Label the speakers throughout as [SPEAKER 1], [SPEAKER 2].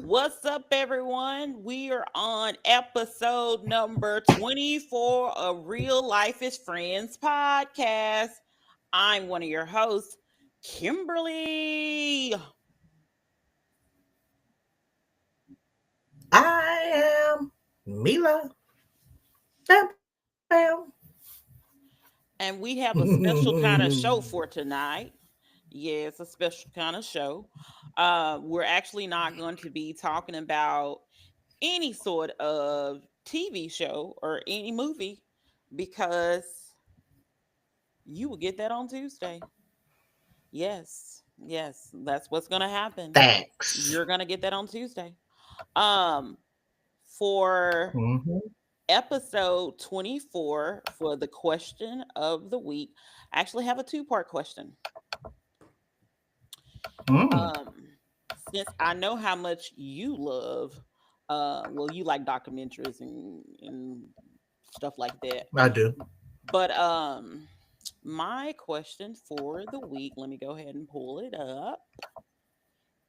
[SPEAKER 1] What's up, everyone? We are on episode number 24 of Real Life is Friends podcast. I'm one of your hosts, Kimberly.
[SPEAKER 2] I am Mila. Bam, bam.
[SPEAKER 1] And we have a special kind of show for tonight. Yeah, it's a special kind of show. We're actually not going to be talking about any sort of TV show or any movie because you will get that on Tuesday. Yes, that's what's gonna happen.
[SPEAKER 2] Thanks.
[SPEAKER 1] You're gonna get that on Tuesday. Um, for
[SPEAKER 2] Mm-hmm.
[SPEAKER 1] episode 24, for the question of the week, I actually have a two-part question.
[SPEAKER 2] Mm,
[SPEAKER 1] Um, since I know how much you love, well, you like documentaries and stuff like that.
[SPEAKER 2] I do.
[SPEAKER 1] But my question for the week, let me go ahead and pull it up.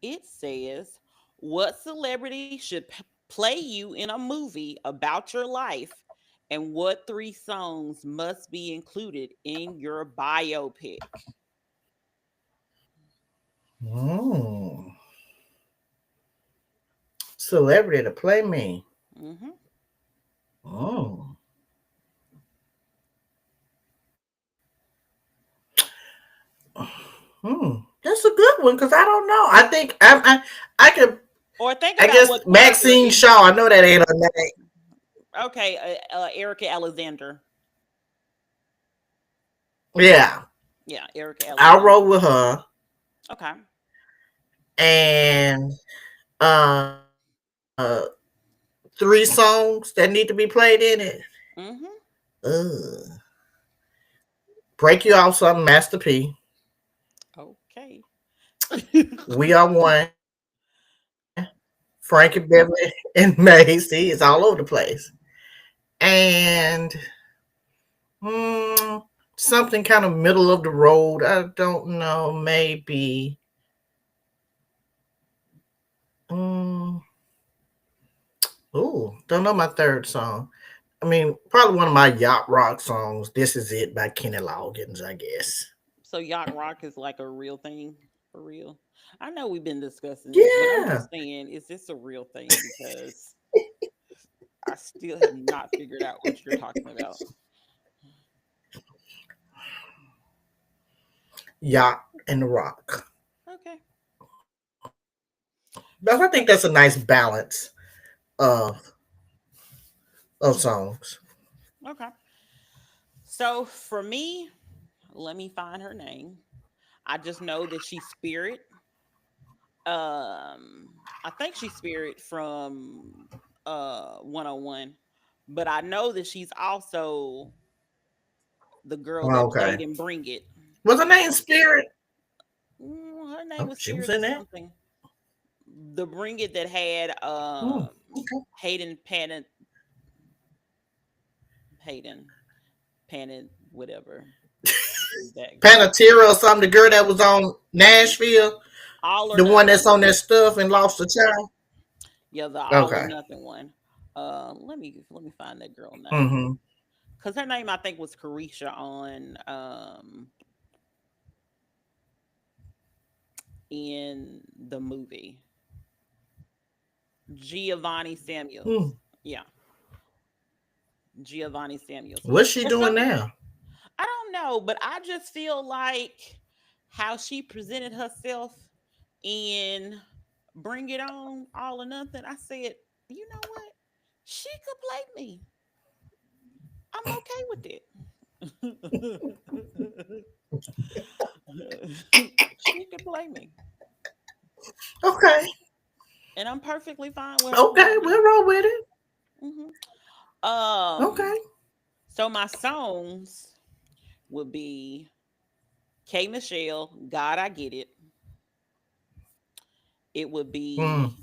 [SPEAKER 1] It says, what celebrity should play you in a movie about your life, and what three songs must be included in your biopic?
[SPEAKER 2] Mm. Celebrity to play me.
[SPEAKER 1] Hmm.
[SPEAKER 2] Mm. That's a good one because I don't know. I think I could.
[SPEAKER 1] Or think
[SPEAKER 2] I
[SPEAKER 1] about
[SPEAKER 2] guess
[SPEAKER 1] what character
[SPEAKER 2] Maxine
[SPEAKER 1] it you.
[SPEAKER 2] Shaw. I know that ain't her name.
[SPEAKER 1] Okay, Erica Alexander.
[SPEAKER 2] Yeah,
[SPEAKER 1] Yeah, Erica
[SPEAKER 2] I'll
[SPEAKER 1] Alexander.
[SPEAKER 2] roll with her.
[SPEAKER 1] Okay.
[SPEAKER 2] And uh, three songs that need to be played in it.
[SPEAKER 1] Mm-hmm.
[SPEAKER 2] Ugh. Break You Off something, Master P.
[SPEAKER 1] Okay.
[SPEAKER 2] We Are One. Frankie Beverly and Macy is all over the place. And mm, something kind of middle of the road. I don't know. Maybe. Mm, don't know my third song. I mean, probably one of my yacht rock songs. This Is It by Kenny Loggins, I guess.
[SPEAKER 1] So yacht rock is like a real thing for real. I know we've been discussing this, but I'm
[SPEAKER 2] Yeah.
[SPEAKER 1] just saying, is this a real thing? Because I still have not figured out what you're talking about.
[SPEAKER 2] Yacht and the Rock.
[SPEAKER 1] Okay.
[SPEAKER 2] But I think that's a nice balance of songs.
[SPEAKER 1] Okay. So for me, let me find her name. I just know that she's Spirit. I think she's Spirit from 101, but I know that she's also the girl that played
[SPEAKER 2] Okay.
[SPEAKER 1] in Bring It.
[SPEAKER 2] Was her name Spirit?
[SPEAKER 1] Her name
[SPEAKER 2] Oh,
[SPEAKER 1] was
[SPEAKER 2] she was
[SPEAKER 1] Spirit
[SPEAKER 2] in that.
[SPEAKER 1] something. The Bring It that had
[SPEAKER 2] Okay.
[SPEAKER 1] Hayden Pannet, Hayden Pannet, whatever that girl.
[SPEAKER 2] Panettiere or something, the girl that was on Nashville,
[SPEAKER 1] All or
[SPEAKER 2] the one that's
[SPEAKER 1] Nothing.
[SPEAKER 2] on that stuff and lost a child.
[SPEAKER 1] Yeah, the All or
[SPEAKER 2] Okay.
[SPEAKER 1] Nothing one. Let me find that girl name
[SPEAKER 2] Mm-hmm.
[SPEAKER 1] because her name I think was Carisha on in the movie Giovanni Samuels.
[SPEAKER 2] Mm.
[SPEAKER 1] Yeah, Giovanni Samuels.
[SPEAKER 2] What's she
[SPEAKER 1] For
[SPEAKER 2] doing
[SPEAKER 1] some,
[SPEAKER 2] now?
[SPEAKER 1] I don't know, but I just feel like how she presented herself in Bring It On, All or Nothing. I said, you know what? She could play me. I'm okay with it. She could play me.
[SPEAKER 2] Okay.
[SPEAKER 1] And I'm perfectly fine with her
[SPEAKER 2] Okay,
[SPEAKER 1] playing
[SPEAKER 2] we'll
[SPEAKER 1] me.
[SPEAKER 2] roll with it.
[SPEAKER 1] Um,
[SPEAKER 2] Okay.
[SPEAKER 1] so my songs would be K Michelle, God I Get It. It would be
[SPEAKER 2] Mm.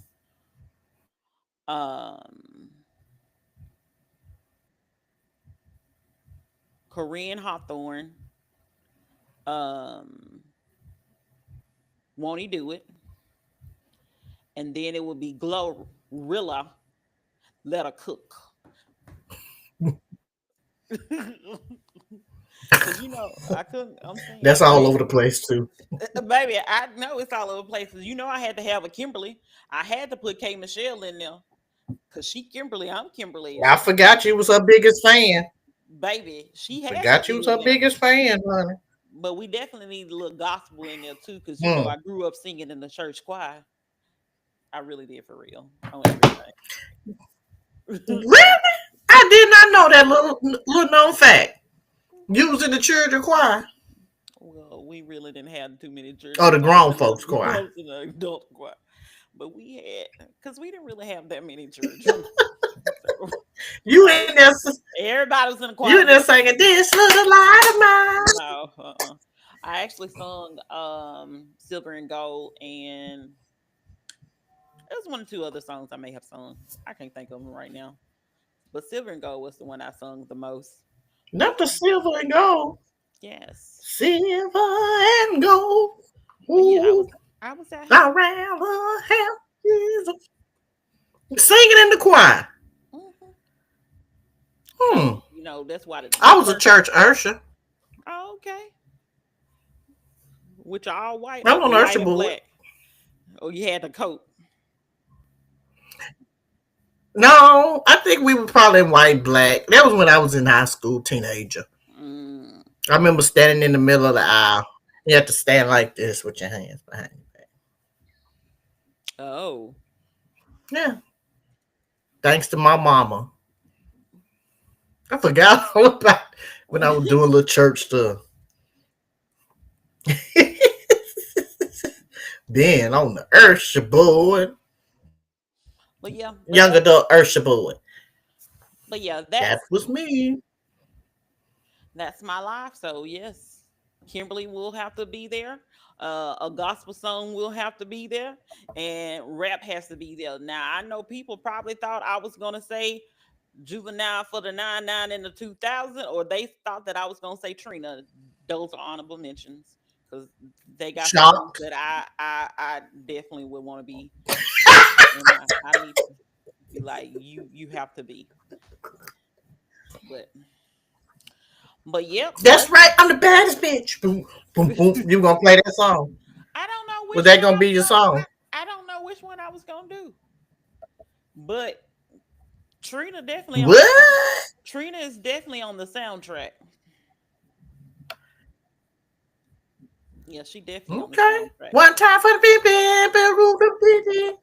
[SPEAKER 1] um Corinne Hawthorne, um, Won't He Do It? and then it would be Glorilla, let her cook. Cause I couldn't. I'm saying,
[SPEAKER 2] That's all over the place too.
[SPEAKER 1] baby, I know it's all over places. I had to have a Kimberly. I had to put K Michelle in there, cause she Kimberly, I'm Kimberly.
[SPEAKER 2] I forgot you was her biggest fan.
[SPEAKER 1] Baby, she has to
[SPEAKER 2] Forgot you
[SPEAKER 1] be
[SPEAKER 2] was
[SPEAKER 1] in
[SPEAKER 2] her
[SPEAKER 1] there.
[SPEAKER 2] biggest fan, honey.
[SPEAKER 1] But we definitely need a little gospel in there too, cause
[SPEAKER 2] Hmm.
[SPEAKER 1] I grew up singing in the church choir. I really did, for real, on everything.
[SPEAKER 2] Really? I did not know that little known fact. You was in the children choir.
[SPEAKER 1] Well, we really didn't have too many
[SPEAKER 2] Oh,
[SPEAKER 1] children
[SPEAKER 2] the
[SPEAKER 1] choirs
[SPEAKER 2] grown
[SPEAKER 1] in the
[SPEAKER 2] folks choir.
[SPEAKER 1] most in the adult choir, but we had, because we didn't really have that many children. So
[SPEAKER 2] You
[SPEAKER 1] I
[SPEAKER 2] in
[SPEAKER 1] was,
[SPEAKER 2] there?
[SPEAKER 1] everybody was in the
[SPEAKER 2] You
[SPEAKER 1] choir
[SPEAKER 2] in there
[SPEAKER 1] but
[SPEAKER 2] singing this little light of mine?
[SPEAKER 1] no. I actually sung Silver and Gold, and there was one or two other songs I may have sung. I can't think of them right now. But Silver and Gold was the one I sung the most.
[SPEAKER 2] Not the silver and gold.
[SPEAKER 1] Yes.
[SPEAKER 2] Silver and gold.
[SPEAKER 1] But yeah,
[SPEAKER 2] Ooh,
[SPEAKER 1] I was out
[SPEAKER 2] I'd
[SPEAKER 1] here.
[SPEAKER 2] rather have Jesus. Singing in the choir.
[SPEAKER 1] Hmm.
[SPEAKER 2] Hmm.
[SPEAKER 1] So, that's why the
[SPEAKER 2] I was a
[SPEAKER 1] church.
[SPEAKER 2] church usher.
[SPEAKER 1] Oh, okay. Which are all white,
[SPEAKER 2] I'm on
[SPEAKER 1] white
[SPEAKER 2] usher
[SPEAKER 1] and
[SPEAKER 2] board.
[SPEAKER 1] black. Oh, you had the coat.
[SPEAKER 2] No, I think we were probably in white black. That was when I was in high school, teenager.
[SPEAKER 1] Mm.
[SPEAKER 2] I remember standing in the middle of the aisle. You have to stand like this with your hands behind your back.
[SPEAKER 1] Oh.
[SPEAKER 2] Yeah. Thanks to my mama. I forgot all about when I was doing little church stuff. Being on the Ursha board.
[SPEAKER 1] But yeah,
[SPEAKER 2] Young adult Ursha board.
[SPEAKER 1] but yeah,
[SPEAKER 2] That was me.
[SPEAKER 1] that's my life. So yes, Kimberly will have to be there. A gospel song will have to be there, and rap has to be there. Now I know people probably thought I was gonna say Juvenile for the 99 and the 2000, or they thought that I was gonna say Trina. Those are honorable mentions because they got songs
[SPEAKER 2] Shocked.
[SPEAKER 1] that I definitely would want to be, and I need to be like you have to be, but yep,
[SPEAKER 2] That's right. I'm the baddest bitch. Boom, boom, boom. You gonna play that song?
[SPEAKER 1] I don't know
[SPEAKER 2] Was
[SPEAKER 1] which
[SPEAKER 2] that
[SPEAKER 1] one
[SPEAKER 2] gonna
[SPEAKER 1] I
[SPEAKER 2] be
[SPEAKER 1] was
[SPEAKER 2] your
[SPEAKER 1] gonna.
[SPEAKER 2] song?
[SPEAKER 1] I don't know which one I was gonna do, but Trina definitely on the.
[SPEAKER 2] What?
[SPEAKER 1] Trina is definitely on the soundtrack. Yeah, she definitely on the
[SPEAKER 2] Okay.
[SPEAKER 1] soundtrack.
[SPEAKER 2] One time for the people.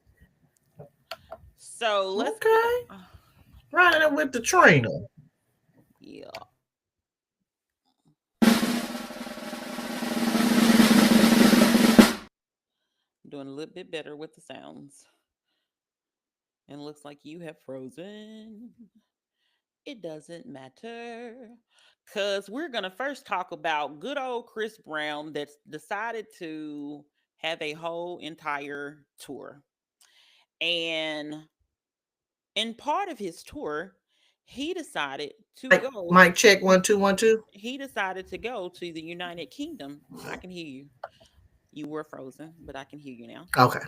[SPEAKER 1] So let's get.
[SPEAKER 2] Okay. Running it with the trainer.
[SPEAKER 1] Yeah, doing a little bit better with the sounds. And looks like you have frozen. It doesn't matter. Because we're going to first talk about good old Chris Brown that's decided to have a whole entire tour. And in part of his tour, he decided to go.
[SPEAKER 2] Mic check 1 2 1 2.
[SPEAKER 1] He decided to go to the United Kingdom. I can hear you. You were frozen, but I can hear you now.
[SPEAKER 2] Okay.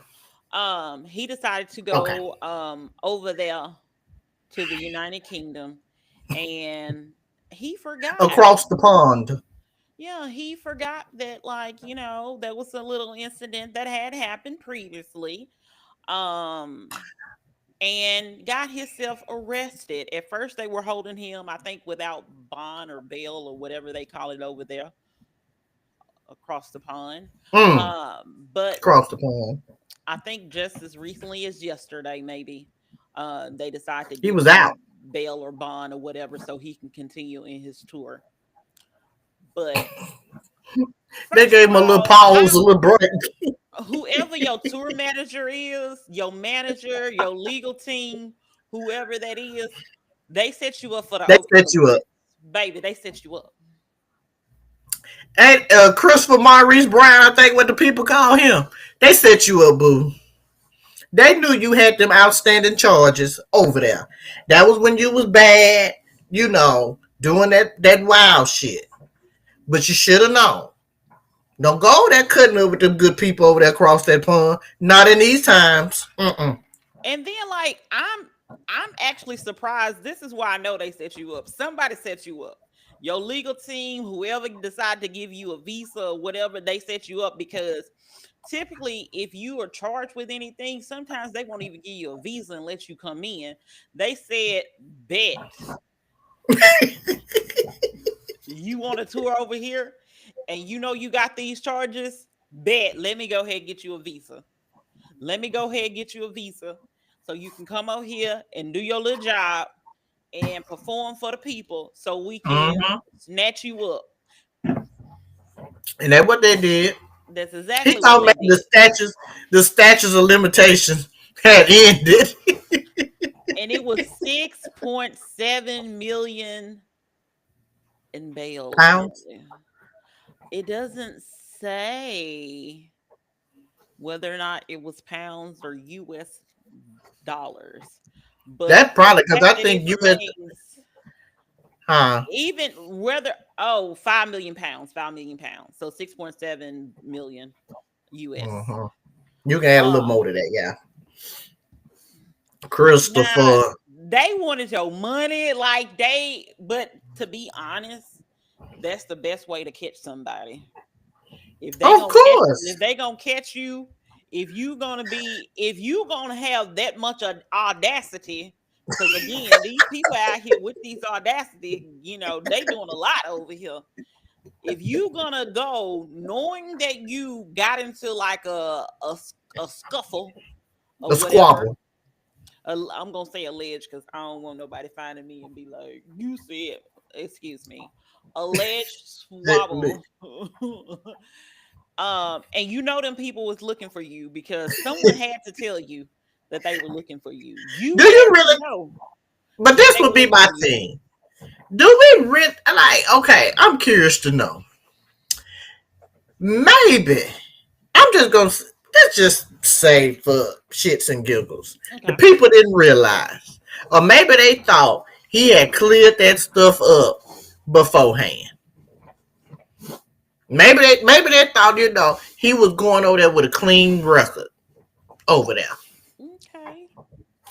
[SPEAKER 1] He decided to
[SPEAKER 2] Okay.
[SPEAKER 1] go over there to the United Kingdom, and he forgot.
[SPEAKER 2] Across the pond.
[SPEAKER 1] Yeah, he forgot that, like, there was a little incident that had happened previously. Um and got himself arrested. At first they were holding him, I think, without bond or bail or whatever they call it over there across the pond.
[SPEAKER 2] Mm.
[SPEAKER 1] But
[SPEAKER 2] Across the pond.
[SPEAKER 1] I think just as recently as yesterday, maybe, they decided to
[SPEAKER 2] He
[SPEAKER 1] give
[SPEAKER 2] was
[SPEAKER 1] him
[SPEAKER 2] out.
[SPEAKER 1] bail or bond or whatever so he can continue in his tour. But
[SPEAKER 2] They
[SPEAKER 1] first of
[SPEAKER 2] gave him a little
[SPEAKER 1] all,
[SPEAKER 2] pause, a little break.
[SPEAKER 1] whoever your tour manager is, your manager, your legal team, whoever that is, they set you up for the
[SPEAKER 2] They
[SPEAKER 1] Okie
[SPEAKER 2] set you up.
[SPEAKER 1] baby. They set you up.
[SPEAKER 2] And Christopher Maurice Brown, I think what the people call him. They set you up, boo. They knew you had them outstanding charges over there. That was when you was bad, doing that wild shit. But you should have known. Don't go there cutting up with them good people over there across that pond. Not in these times. Mm-mm.
[SPEAKER 1] And then like I'm actually surprised. This is why I know they set you up. Somebody set you up. Your legal team, whoever decided to give you a visa or whatever, they set you up because typically if you are charged with anything, sometimes they won't even give you a visa and let you come in. They said, bet you want a tour over here and you know you got these charges, bet let me go ahead and get you a visa. Let me go ahead and get you a visa so you can come over here and do your little job and perform for the people so we can
[SPEAKER 2] Mm-hmm.
[SPEAKER 1] snatch you up.
[SPEAKER 2] And that's what they did.
[SPEAKER 1] That's
[SPEAKER 2] He
[SPEAKER 1] exactly what
[SPEAKER 2] thought
[SPEAKER 1] they
[SPEAKER 2] maybe
[SPEAKER 1] did.
[SPEAKER 2] the statutes of limitations had ended.
[SPEAKER 1] And it was 6.7 million in bail,
[SPEAKER 2] Pounds.
[SPEAKER 1] apparently. It doesn't say whether or not it was pounds or US dollars. But
[SPEAKER 2] That
[SPEAKER 1] the
[SPEAKER 2] probably because
[SPEAKER 1] fact
[SPEAKER 2] I
[SPEAKER 1] that it
[SPEAKER 2] think U.S.
[SPEAKER 1] remains
[SPEAKER 2] Huh.
[SPEAKER 1] even whether 5 million pounds, 5 million pounds. So 6.7 million US.
[SPEAKER 2] Mm-hmm. You can add a little
[SPEAKER 1] Um
[SPEAKER 2] more to that, yeah.
[SPEAKER 1] Now
[SPEAKER 2] Christopher.
[SPEAKER 1] they wanted your money, like but to be honest, that's the best way to catch somebody. If they
[SPEAKER 2] Of
[SPEAKER 1] gonna catch,
[SPEAKER 2] course.
[SPEAKER 1] if they gonna catch you, if you gonna have that much audacity, because again, these people out here with these audacity, they doing a lot over here. If you gonna go knowing that you got into like a scuffle or
[SPEAKER 2] A
[SPEAKER 1] whatever,
[SPEAKER 2] squabble.
[SPEAKER 1] I'm gonna say alleged because I don't want nobody finding me and be like, "You said, excuse me, alleged
[SPEAKER 2] Do
[SPEAKER 1] swabble." And them people was looking for you because someone had to tell you that they were looking for you. You
[SPEAKER 2] you
[SPEAKER 1] had to
[SPEAKER 2] really?
[SPEAKER 1] know
[SPEAKER 2] But
[SPEAKER 1] that
[SPEAKER 2] this
[SPEAKER 1] they
[SPEAKER 2] would
[SPEAKER 1] were
[SPEAKER 2] be
[SPEAKER 1] looking
[SPEAKER 2] my
[SPEAKER 1] for you.
[SPEAKER 2] thing. Do we really like? Okay, I'm curious to know. Maybe I'm just gonna let's just say for shits and giggles, the
[SPEAKER 1] Okay.
[SPEAKER 2] people didn't realize, or maybe they thought he had cleared that stuff up beforehand. Maybe they thought he was going over there with a clean record over there.
[SPEAKER 1] Okay.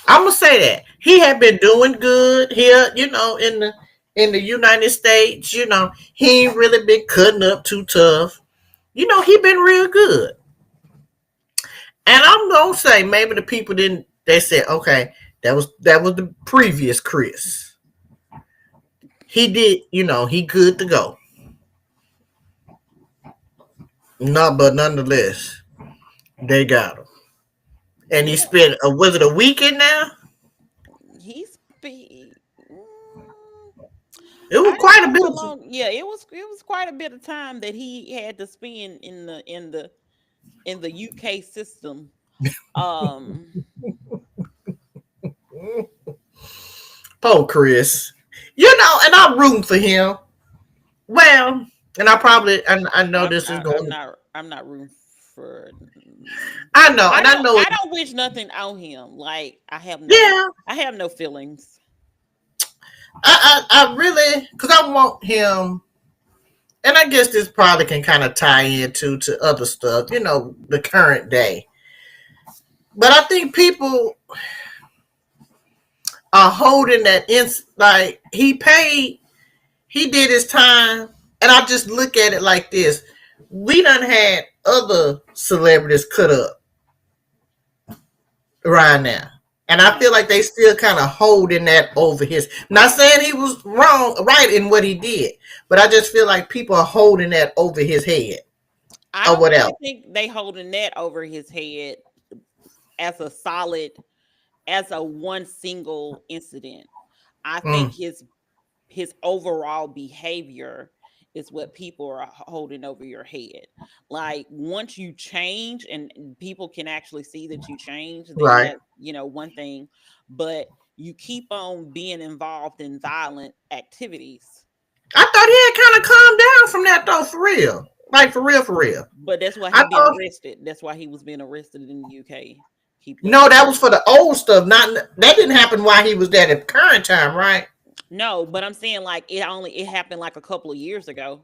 [SPEAKER 2] I'm gonna say that he had been doing good here, in the United States. He ain't really been cutting up too tough. He been real good. And I'm gonna say maybe the people didn't. They said, okay, that was the previous Chris. He did, he good to go. No, but nonetheless, they got him. And he
[SPEAKER 1] Yeah.
[SPEAKER 2] spent, was it a weekend now?
[SPEAKER 1] He's be. mm,
[SPEAKER 2] It
[SPEAKER 1] I
[SPEAKER 2] was
[SPEAKER 1] don't
[SPEAKER 2] quite a
[SPEAKER 1] know
[SPEAKER 2] bit
[SPEAKER 1] how
[SPEAKER 2] of.
[SPEAKER 1] long. Yeah, it was quite a bit of time that he had to spend in the UK system. Um,
[SPEAKER 2] Poor Chris. And I'm rooting for him. Well, and I know this is
[SPEAKER 1] I'm
[SPEAKER 2] going.
[SPEAKER 1] not rooting for.
[SPEAKER 2] I know, and I know.
[SPEAKER 1] I don't wish nothing on him. Like
[SPEAKER 2] Yeah,
[SPEAKER 1] I have no feelings.
[SPEAKER 2] I really, because I want him, and I guess this probably can kind of tie into to other stuff, the current day. But I think people are holding that like he did his time, and I just look at it like this: we done had other celebrities cut up right now. And I
[SPEAKER 1] Yeah.
[SPEAKER 2] feel like they still kind of holding that over his. Not saying he was right in what he did, but I just feel like people are holding that over his head
[SPEAKER 1] I
[SPEAKER 2] or
[SPEAKER 1] don't
[SPEAKER 2] whatever.
[SPEAKER 1] really think they holding that over his head as a solid as a one single incident. I think
[SPEAKER 2] Mm,
[SPEAKER 1] his overall behavior is what people are holding over your head. Like once you change and people can actually see that you change, then
[SPEAKER 2] right.
[SPEAKER 1] that, one thing, but you keep on being involved in violent activities.
[SPEAKER 2] I thought he had kind of calmed down from that though, for real. Like for real, for real.
[SPEAKER 1] But that's why
[SPEAKER 2] I
[SPEAKER 1] he been
[SPEAKER 2] thought
[SPEAKER 1] arrested. That's why he was being arrested in the UK. Keep that
[SPEAKER 2] no,
[SPEAKER 1] in
[SPEAKER 2] that was
[SPEAKER 1] mind.
[SPEAKER 2] for the old stuff. Not that didn't happen while he was there at the current time, right?
[SPEAKER 1] No, but I'm saying like it happened like a couple of years ago.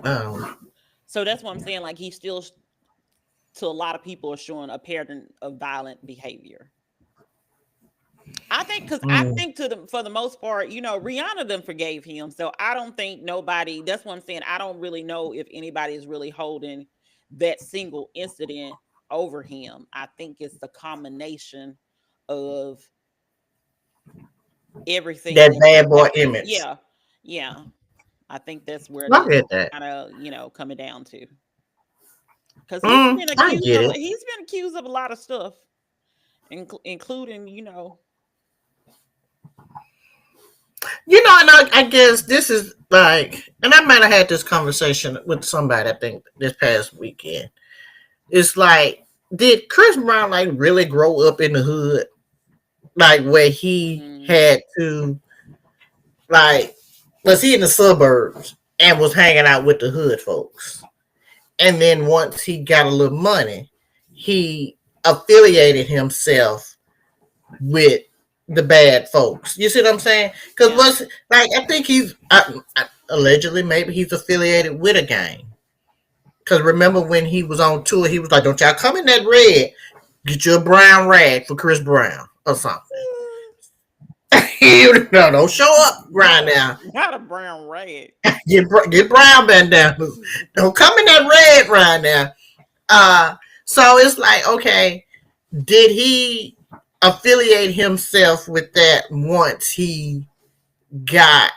[SPEAKER 2] Oh.
[SPEAKER 1] So that's what I'm saying. Like, he still, to a lot of people, are showing a pattern of violent behavior. I think, because I
[SPEAKER 2] Mm,
[SPEAKER 1] think, for the most part, Rihanna them forgave him. So I don't think nobody. That's what I'm saying. I don't really know if anybody is really holding that single incident over him. I think it's the combination of everything
[SPEAKER 2] that
[SPEAKER 1] that has
[SPEAKER 2] bad boy
[SPEAKER 1] happened.
[SPEAKER 2] image.
[SPEAKER 1] Yeah, yeah. I think that's where
[SPEAKER 2] I
[SPEAKER 1] it's
[SPEAKER 2] get that.
[SPEAKER 1] kind of coming down to, because he's been
[SPEAKER 2] I
[SPEAKER 1] accused
[SPEAKER 2] get
[SPEAKER 1] of
[SPEAKER 2] it.
[SPEAKER 1] a lot of stuff, including
[SPEAKER 2] And I guess this is like, and I might have had this conversation with somebody, I think, this past weekend. It's like, did Chris Brown like really grow up in the hood? Like, where he
[SPEAKER 1] mm,
[SPEAKER 2] had to, like, was he in the suburbs and was hanging out with the hood folks? And then once he got a little money, he affiliated himself with the bad folks. You see what I'm saying? Because
[SPEAKER 1] yeah,
[SPEAKER 2] what's like, I think he's allegedly, maybe he's affiliated with a gang. Because remember when he was on tour, he was like, "Don't y'all come in that red? Get you a brown rag for Chris Brown or something." Don't show up right
[SPEAKER 1] not a
[SPEAKER 2] now.
[SPEAKER 1] not a brown rat.
[SPEAKER 2] Get brown bandanas. Don't come in that red right now. So it's like, okay, did he affiliate himself with that once he got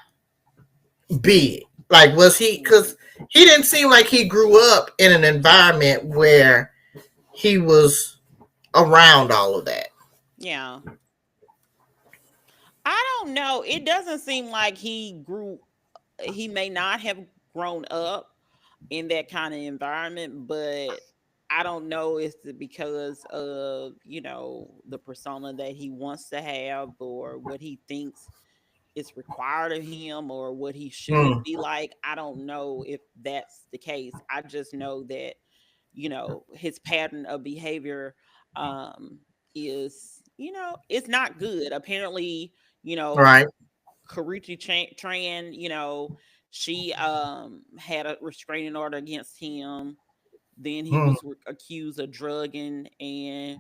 [SPEAKER 2] big? Like, was he? Because he didn't seem like he grew up in an environment where he was around all of that.
[SPEAKER 1] Yeah, I don't know. It doesn't seem like he may not have grown up in that kind of environment, but I don't know if it's because of, the persona that he wants to have, or what he thinks is required of him, or what he should
[SPEAKER 2] Mm,
[SPEAKER 1] be like. I don't know if that's the case. I just know that, his pattern of behavior is, it's not good. Apparently, you know,
[SPEAKER 2] right.
[SPEAKER 1] Karuchi Tran, she had a restraining order against him. Then he
[SPEAKER 2] Mm.
[SPEAKER 1] was accused of drugging, and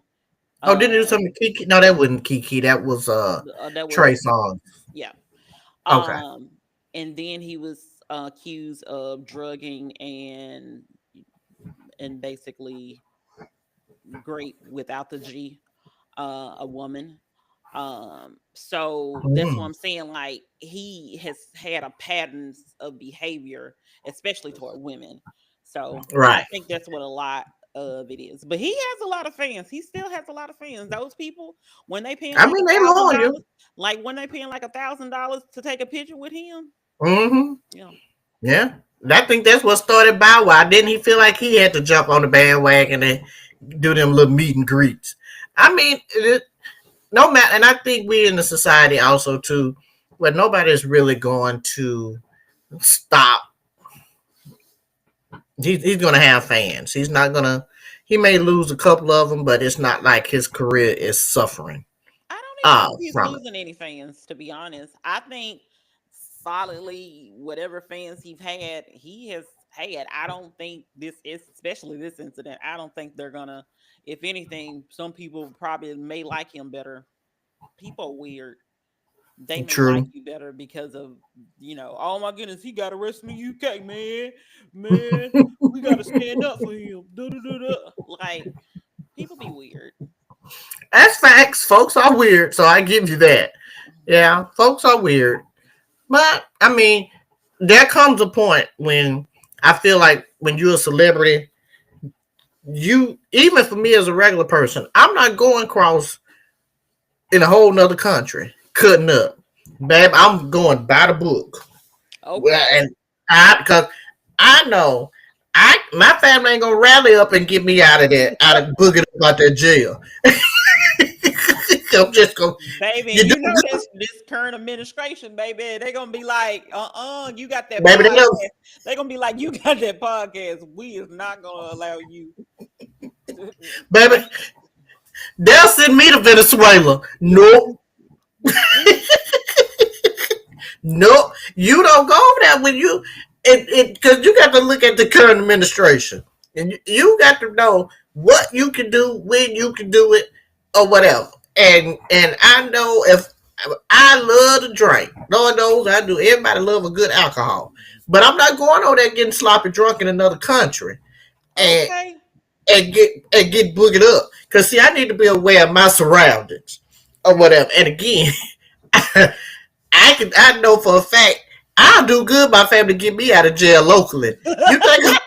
[SPEAKER 2] Oh, did he do
[SPEAKER 1] uh,
[SPEAKER 2] something to Kiki? No, that wasn't Kiki. That was
[SPEAKER 1] that was,
[SPEAKER 2] Trey Songz.
[SPEAKER 1] yeah.
[SPEAKER 2] Okay.
[SPEAKER 1] Um, and then he was accused of drugging and basically grape without the G, a woman. So that's what
[SPEAKER 2] Mm,
[SPEAKER 1] I'm saying. Like, he has had a patterns of behavior, especially toward women. So I
[SPEAKER 2] right.
[SPEAKER 1] think that's what a lot of it is. But he has a lot of fans. He still has a lot of fans. Those people, when they paying
[SPEAKER 2] I
[SPEAKER 1] like
[SPEAKER 2] mean,
[SPEAKER 1] a
[SPEAKER 2] they
[SPEAKER 1] thousand
[SPEAKER 2] loyal.
[SPEAKER 1] dollars, like when they paying like $1,000 to take a picture with him,
[SPEAKER 2] Mm-hmm.
[SPEAKER 1] yeah.
[SPEAKER 2] Yeah. I think that's what started Bow Wow. Didn't he feel like he had to jump on the bandwagon and do them little meet and greets? I mean, no matter, and I think we in the society also too, where nobody's really going to stop. He's going to have fans. He's not going to. He may lose a couple of them, but it's not like his career is suffering
[SPEAKER 1] I don't even think he's
[SPEAKER 2] from it.
[SPEAKER 1] losing any fans, to be honest. I think solidly whatever fans he has had. I don't think this is, especially this incident, I don't think they're gonna, if anything, some people probably may like him better. People are weird. They may like
[SPEAKER 2] True.
[SPEAKER 1] you better because of, oh my goodness, he got arrested in the UK, man. Man, we gotta stand up for him. Da, da, da, da. Like, people be weird.
[SPEAKER 2] That's facts. Folks are weird, so I give you that. Yeah, folks are weird. But I mean, there comes a point when I feel like when you're a celebrity, you, even for me as a regular person, I'm not going across in a whole nother country cutting up. Babe, I'm going by the book. Well,
[SPEAKER 1] Okay.
[SPEAKER 2] and because I know my family ain't gonna rally up and get me out of there, out of booking out that jail. I'm just gonna,
[SPEAKER 1] Baby,
[SPEAKER 2] you
[SPEAKER 1] and
[SPEAKER 2] do
[SPEAKER 1] this current administration, baby, they gonna be like, you got that
[SPEAKER 2] baby. They don't,
[SPEAKER 1] podcast. They gonna be like, you got that podcast. We is not gonna allow you.
[SPEAKER 2] baby, they'll send me to Venezuela. Nope. Nope. You don't go over there when you. it because you got to look at the current administration, and you got to know what you can do, when you can do it, or whatever. And I know if I love to drink, Lord knows I do. Everybody love a good alcohol, but I'm not going over there getting sloppy drunk in another country and
[SPEAKER 1] Okay.
[SPEAKER 2] and get boogered up. Cause see, I need to be aware of my surroundings or whatever. And again, I know for a fact I'll do good. My family get me out of jail locally. You think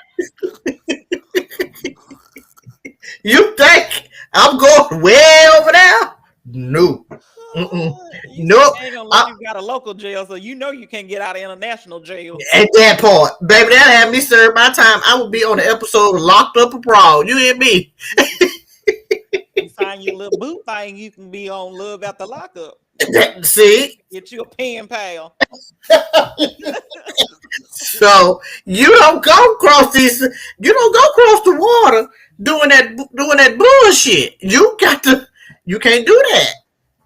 [SPEAKER 2] you think I'm going way over there? No,
[SPEAKER 1] You said
[SPEAKER 2] nope.
[SPEAKER 1] they ain't gonna let
[SPEAKER 2] I,
[SPEAKER 1] you out of local jail, so you know you can't get out of international jail.
[SPEAKER 2] at that point, baby, that had me serve my time. I would be on the episode of Locked Up Abroad. You hear me?
[SPEAKER 1] You sign your little boot thing, you can be on Love After Lockup.
[SPEAKER 2] See,
[SPEAKER 1] Get you a pen pal.
[SPEAKER 2] so you don't go across these. You don't go across the water doing that bullshit. You got to. You can't do that.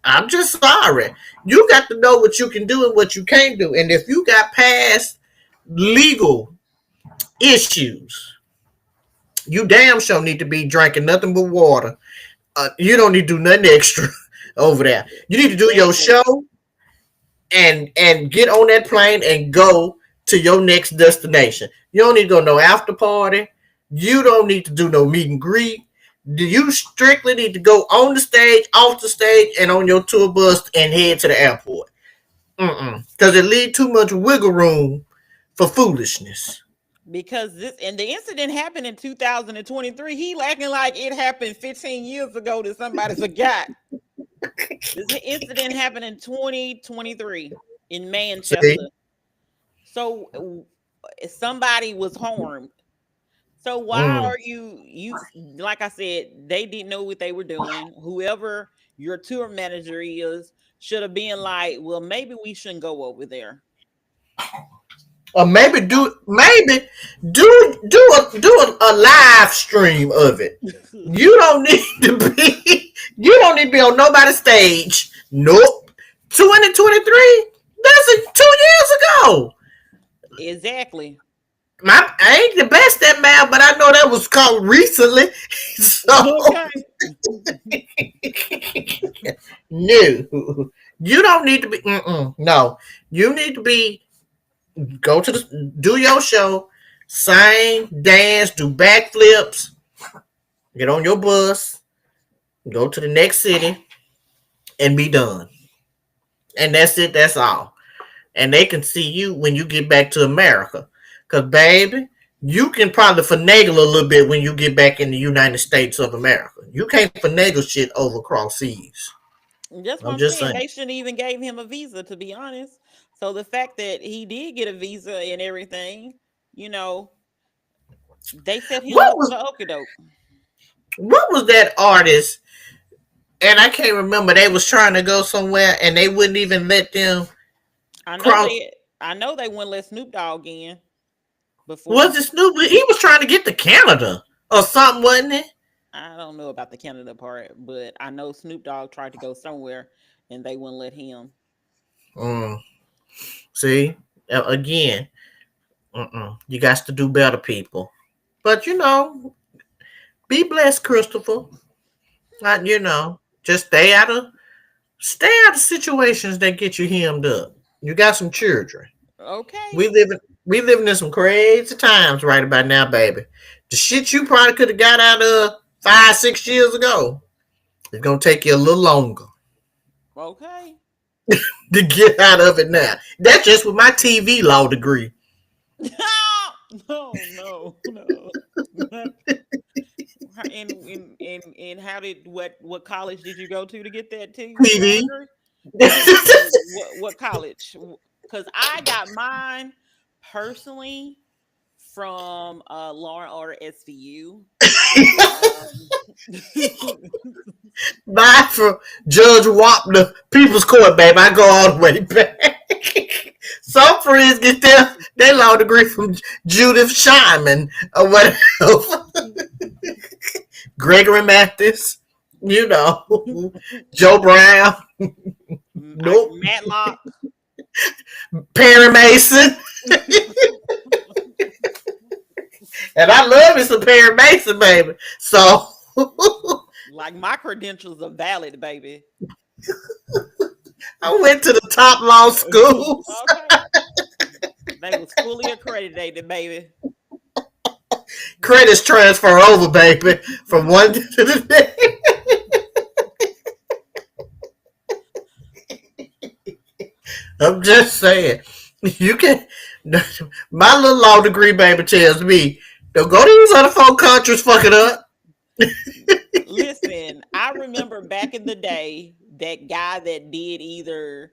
[SPEAKER 2] I'm just sorry. You got to know what you can do and what you can't do. And if you got past legal issues, you damn sure need to be drinking nothing but water. You don't need to do nothing extra over there. You need to do your
[SPEAKER 1] Exactly.
[SPEAKER 2] show and get on that plane and go to your next destination. You don't need to go no after party. You don't need to do no meet and greet. You strictly need to go on the stage, off the stage, and on your tour bus and head to the airport. Because it leaves too much wiggle room for foolishness.
[SPEAKER 1] Because this and the incident happened in 2023. He acting like it happened 15 years ago that somebody forgot. This incident happened in 2023 in
[SPEAKER 2] See?
[SPEAKER 1] Manchester. So somebody was harmed. So why
[SPEAKER 2] Mm.
[SPEAKER 1] are you like I said, they didn't know what they were doing. Whoever your tour manager is should have been like, well, maybe we shouldn't go over there.
[SPEAKER 2] Or maybe do a live stream of it. You don't need to be you don't need to be on nobody's stage. Nope. 2023? That's 2 years ago.
[SPEAKER 1] Exactly.
[SPEAKER 2] I ain't the best at math, but I know that was called recently. So
[SPEAKER 1] Okay.
[SPEAKER 2] no, you don't need to be. No, you need to be go to do your show, sing, dance, do backflips, get on your bus, go to the next city, and be done. And that's it. That's all. And they can see you when you get back to America. Cause baby, you can probably finagle a little bit when you get back in the United States of America. You can't finagle shit over cross seas.
[SPEAKER 1] That's what
[SPEAKER 2] I'm
[SPEAKER 1] I'm
[SPEAKER 2] just
[SPEAKER 1] saying.
[SPEAKER 2] saying.
[SPEAKER 1] They shouldn't even gave him a visa, to be honest. So the fact that he did get a visa and everything, you know, they set him
[SPEAKER 2] What
[SPEAKER 1] up
[SPEAKER 2] was
[SPEAKER 1] for okie doke.
[SPEAKER 2] what was that artist? And I can't remember. They was trying to go somewhere and they wouldn't even let them
[SPEAKER 1] I know
[SPEAKER 2] cross.
[SPEAKER 1] they, I know they wouldn't let Snoop Dogg in before.
[SPEAKER 2] Was it Snoop? He was trying to get to Canada or something, wasn't it?
[SPEAKER 1] I don't know about the Canada part, but I know Snoop Dogg tried to go somewhere and they wouldn't let him.
[SPEAKER 2] Mm, see, again, you got to do better, people. But be blessed, Christopher. Not just stay out of situations that get you hemmed up. You got some children.
[SPEAKER 1] Okay.
[SPEAKER 2] We living in some crazy times right about now, baby. The shit you probably could have got out of 5, 6 years ago. It's gonna take you a little longer
[SPEAKER 1] Okay.
[SPEAKER 2] to get out of it now. That's just with my TV law degree.
[SPEAKER 1] No, no, no. And how did what college did you go to get that TV law
[SPEAKER 2] TV.
[SPEAKER 1] degree? No, what college? Because I got mine personally from Law and Order SVU. Um,
[SPEAKER 2] Bye for Judge Wapner, People's Court, baby. I go all the way back. Some friends get their law degree from Judith Shyman or whatever. Gregory Mathis, Joe Brown. Nope.
[SPEAKER 1] Matlock.
[SPEAKER 2] Perry Mason. And I love me some Perry Mason, baby. So
[SPEAKER 1] Like my credentials are valid, baby.
[SPEAKER 2] I went to the top law schools.
[SPEAKER 1] Okay. They was fully accredited, baby.
[SPEAKER 2] Credits transfer over, baby, from one to the next. I'm just saying. You can. My little law degree, baby, tells me don't go to these other four countries fucking up.
[SPEAKER 1] Listen, I remember back in the day that guy that did either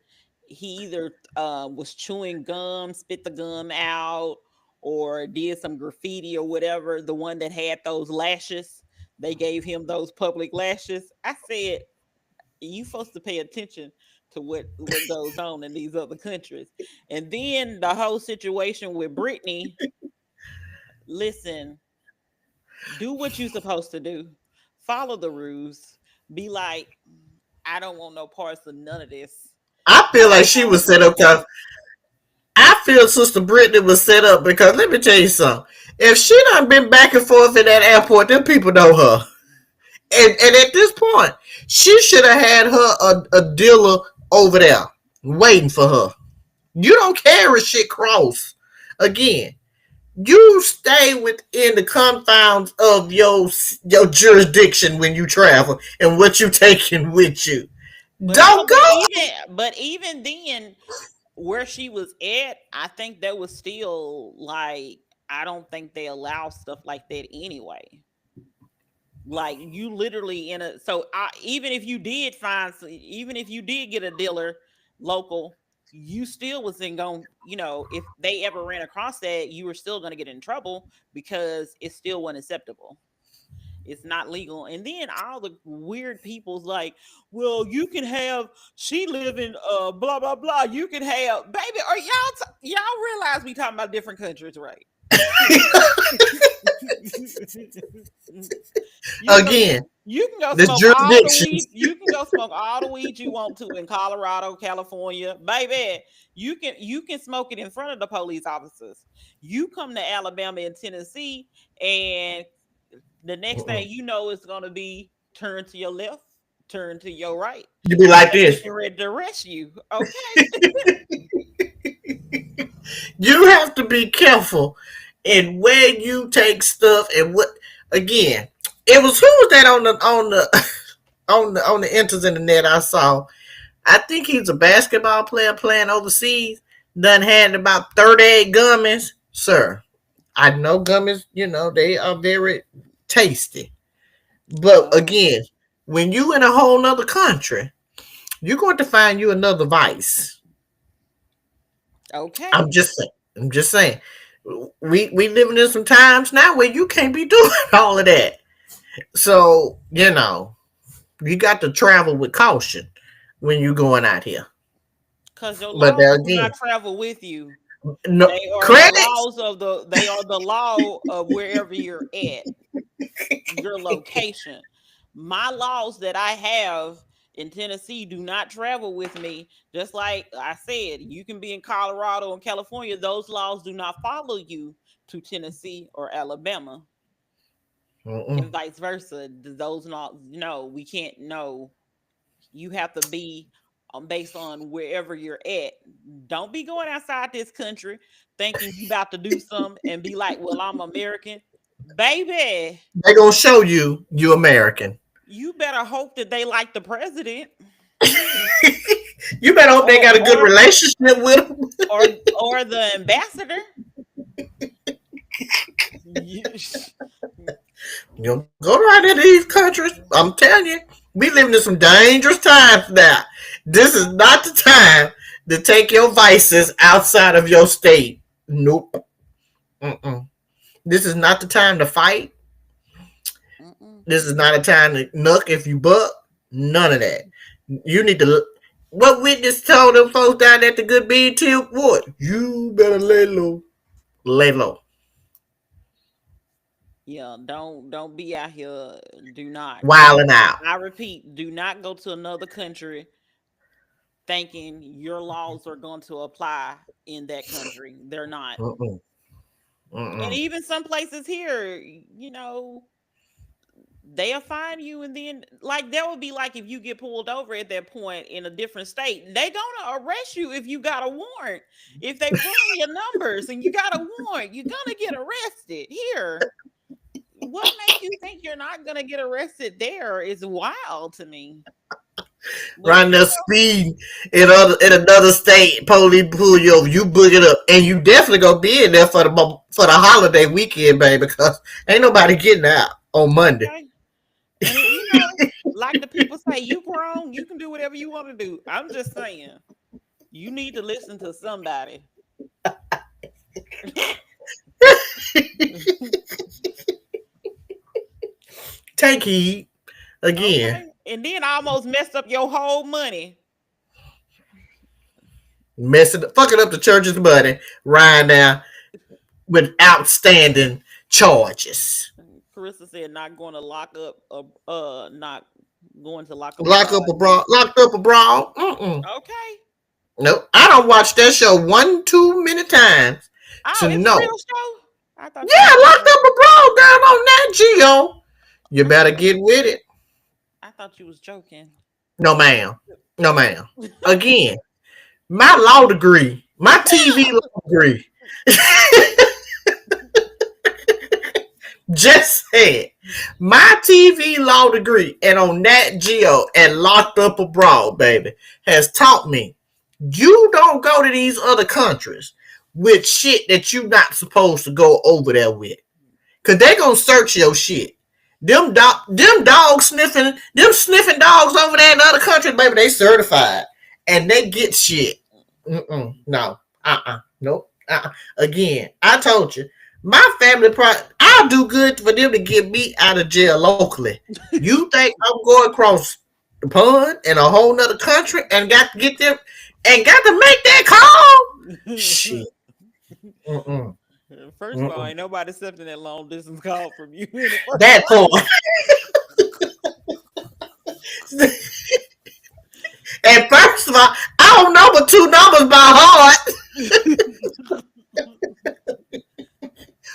[SPEAKER 1] was chewing gum, spit the gum out, or did some graffiti or whatever. The one that had those lashes, they gave him those public lashes. I said, "You supposed to pay attention to what goes on in these other countries." And then the whole situation with Brittany. Listen, do what you're supposed to do. Follow the rules. Be like, I don't want no parts of none of this.
[SPEAKER 2] I feel like
[SPEAKER 1] Go
[SPEAKER 2] she
[SPEAKER 1] home
[SPEAKER 2] was
[SPEAKER 1] with
[SPEAKER 2] set
[SPEAKER 1] your
[SPEAKER 2] up because
[SPEAKER 1] family.
[SPEAKER 2] I feel Sister Brittany was set up because let me tell you something. If she done been back and forth in that airport, them people know her. And at this point, she should have had her a dealer over there waiting for her. You don't carry shit cross. Again, you stay within the confines of your jurisdiction when you travel and what you taking with you.
[SPEAKER 1] But no,
[SPEAKER 2] Don't go.
[SPEAKER 1] but even then, where she was at, I think that was still like I don't think they allow stuff like that anyway. Like you literally in a even if you did even if you did get a dealer local, you still wasn't going, if they ever ran across that, you were still going to get in trouble because it still wasn't acceptable. It's not legal. And then all the weird people's like, well, you can have she live in blah blah blah. You can have baby. Are y'all realize we talking about different countries, right? You can go
[SPEAKER 2] Again,
[SPEAKER 1] you can go
[SPEAKER 2] this
[SPEAKER 1] smoke all the
[SPEAKER 2] jurisdictions.
[SPEAKER 1] weed. You can go smoke all the weed you want to in Colorado, California, baby. You can smoke it in front of the police officers. You come to Alabama and Tennessee, and the next thing
[SPEAKER 2] You
[SPEAKER 1] you know is gonna be turn to your left, turn to your right.
[SPEAKER 2] be like
[SPEAKER 1] They
[SPEAKER 2] this.
[SPEAKER 1] getting ready to arrest you. Okay.
[SPEAKER 2] You have to be careful in where you take stuff and what. Again, it was who was that on the enters in the net I saw. I think he's a basketball player playing overseas. Done had about 38 gummies, sir. I know gummies. They are very tasty. But
[SPEAKER 1] Oh,
[SPEAKER 2] again, when you in a whole nother country, you're going to find you another vice.
[SPEAKER 1] okay.
[SPEAKER 2] I'm just saying. I'm just saying. We living in some times now where you can't be doing all of that. So you got to travel with caution when you're going out here.
[SPEAKER 1] Because your
[SPEAKER 2] But
[SPEAKER 1] laws
[SPEAKER 2] there
[SPEAKER 1] do not
[SPEAKER 2] again,
[SPEAKER 1] travel with you.
[SPEAKER 2] no credits.
[SPEAKER 1] They are the law of wherever you're at, your location. My laws that I have in Tennessee do not travel with me. Just like I said, you can be in Colorado and California, those laws do not follow you to Tennessee or Alabama,
[SPEAKER 2] Mm-mm.
[SPEAKER 1] and vice versa. Those not no, we can't know. You have to be based on wherever you're at. Don't be going outside this country thinking you about to do something and be like, "Well, I'm American." Baby,
[SPEAKER 2] They gonna show you American.
[SPEAKER 1] you better hope that they like the president
[SPEAKER 2] You better hope they
[SPEAKER 1] or
[SPEAKER 2] got a good
[SPEAKER 1] or
[SPEAKER 2] relationship with them.
[SPEAKER 1] or the ambassador. You-
[SPEAKER 2] You don't go right into these countries. I'm telling you, we living in some dangerous times now. This is not the time to take your vices outside of your state. Nope. Mm-mm. This is not the time to fight.
[SPEAKER 1] Mm-mm.
[SPEAKER 2] This is not a time to nuck if you buck. None of that. You need to. What witness told them folks down at the good bean tip? What? You better lay low. Lay low.
[SPEAKER 1] Yeah, don't be out here. Do not.
[SPEAKER 2] Wilding out.
[SPEAKER 1] I repeat, do not go to another country thinking your laws are going to apply in that country. They're not.
[SPEAKER 2] Mm-mm.
[SPEAKER 1] And
[SPEAKER 2] Mm-mm.
[SPEAKER 1] even some places here, they'll find you, and then like that would be like if you get pulled over at that point in a different state, they gonna arrest you if you got a warrant. If they run your numbers and you got a warrant, you're gonna get arrested here. What makes you think you're not gonna get arrested there is wild to me. But
[SPEAKER 2] Riding the speed in another state, police pull you over, you book it up, and you definitely gonna be in there for the holiday weekend, baby, because ain't nobody getting out on Monday.
[SPEAKER 1] okay. And like the people say, you grown, you can do whatever you want to do. I'm just saying, you need to listen to somebody.
[SPEAKER 2] Take heed again.
[SPEAKER 1] Okay. And then I almost messed up your whole money.
[SPEAKER 2] Fucking up the church's money right now with outstanding charges.
[SPEAKER 1] Carissa said not going to lock up not going to lock up
[SPEAKER 2] Lock up
[SPEAKER 1] abroad
[SPEAKER 2] abroad,
[SPEAKER 1] next.
[SPEAKER 2] locked up abroad. Mm-mm.
[SPEAKER 1] Okay.
[SPEAKER 2] Nope. I don't watch that show one too many times
[SPEAKER 1] Oh,
[SPEAKER 2] to
[SPEAKER 1] it's a real
[SPEAKER 2] know.
[SPEAKER 1] show. I thought you
[SPEAKER 2] Yeah,
[SPEAKER 1] was
[SPEAKER 2] locked up abroad down on that Geo. You
[SPEAKER 1] I
[SPEAKER 2] better
[SPEAKER 1] thought
[SPEAKER 2] get with it.
[SPEAKER 1] I thought you was joking.
[SPEAKER 2] No, ma'am. No, ma'am. Again, my law degree, my TV law degree, just said my TV law degree and on Nat Geo and locked up abroad, baby, has taught me you don't go to these other countries with shit that you not supposed to go over there with. Cause they gonna search your shit. Them dogs sniffing dogs over there in other countries, baby, they certified. And they get shit. No. Nope. Again, I told you, my family, I'll do good for them to get me out of jail locally. You think I'm going across the pond in a whole nother country and got to get them and got to make that call? Shit. Mm-mm.
[SPEAKER 1] First of all,
[SPEAKER 2] Mm-mm.
[SPEAKER 1] ain't nobody accepting that long distance call from you in the first
[SPEAKER 2] That part. And first of all, I don't know but two numbers by heart.
[SPEAKER 1] place.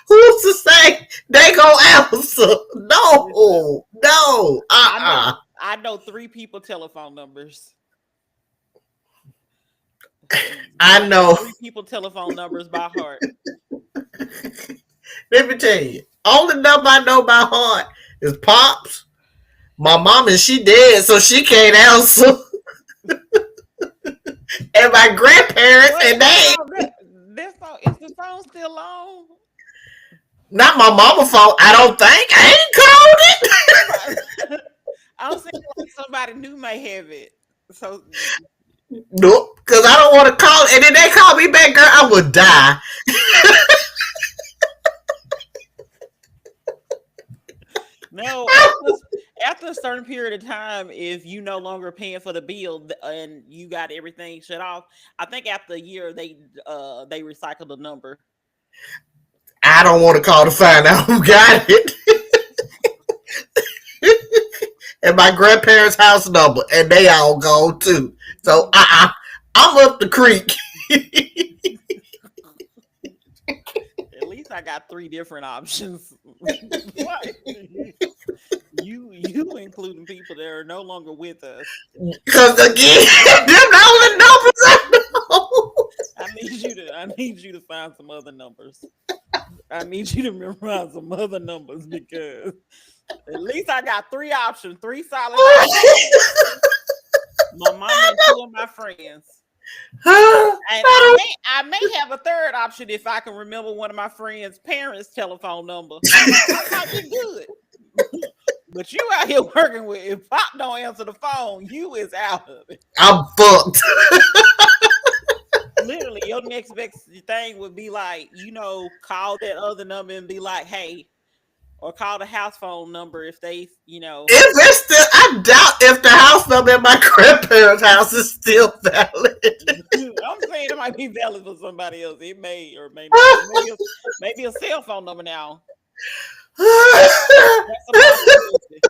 [SPEAKER 2] Who's to say they gonna answer?
[SPEAKER 1] Listen,
[SPEAKER 2] No, no,
[SPEAKER 1] I know I know three people telephone numbers.
[SPEAKER 2] I
[SPEAKER 1] I know
[SPEAKER 2] know.
[SPEAKER 1] three people telephone numbers by heart.
[SPEAKER 2] Let me tell you, only number I know by heart is Pops. My mom and she dead, so she can't answer. And my grandparents
[SPEAKER 1] Wait,
[SPEAKER 2] and
[SPEAKER 1] hold
[SPEAKER 2] they
[SPEAKER 1] on. This phone is the phone still on?
[SPEAKER 2] not my mama fault. I don't think I ain't called it.
[SPEAKER 1] Somebody, I'm saying like somebody new may have it. So
[SPEAKER 2] Nope, because I don't want to call it. And then they call me back, girl, I would die.
[SPEAKER 1] no, after a certain period of time, if you no longer paying for the bill and you got everything shut off, I think after a year they recycle the number.
[SPEAKER 2] I don't want to call to find out who got it. And my grandparents' house number, and they all gone too. So I'm up the creek.
[SPEAKER 1] At least I got three different options. What? You including people that are no longer with us.
[SPEAKER 2] Because again, them the only numbers I know.
[SPEAKER 1] I need you to find some other numbers. I need you to memorize some other numbers because at least I got three options, three solid options. My mama and two of my friends. And I may have a third option if I can remember one of my friends' parents' telephone number. I might be good. But you out here working with if Pop don't answer the phone, you is out of it.
[SPEAKER 2] I'm fucked.
[SPEAKER 1] Literally, your next best thing would be like, call that other number and be like, hey, or call the house phone number if they.
[SPEAKER 2] If it's still, I doubt if the house number in my grandparents' house is still valid.
[SPEAKER 1] I'm saying it might be valid for somebody else. It may or may not. Maybe a cell phone number now. That's a possibility.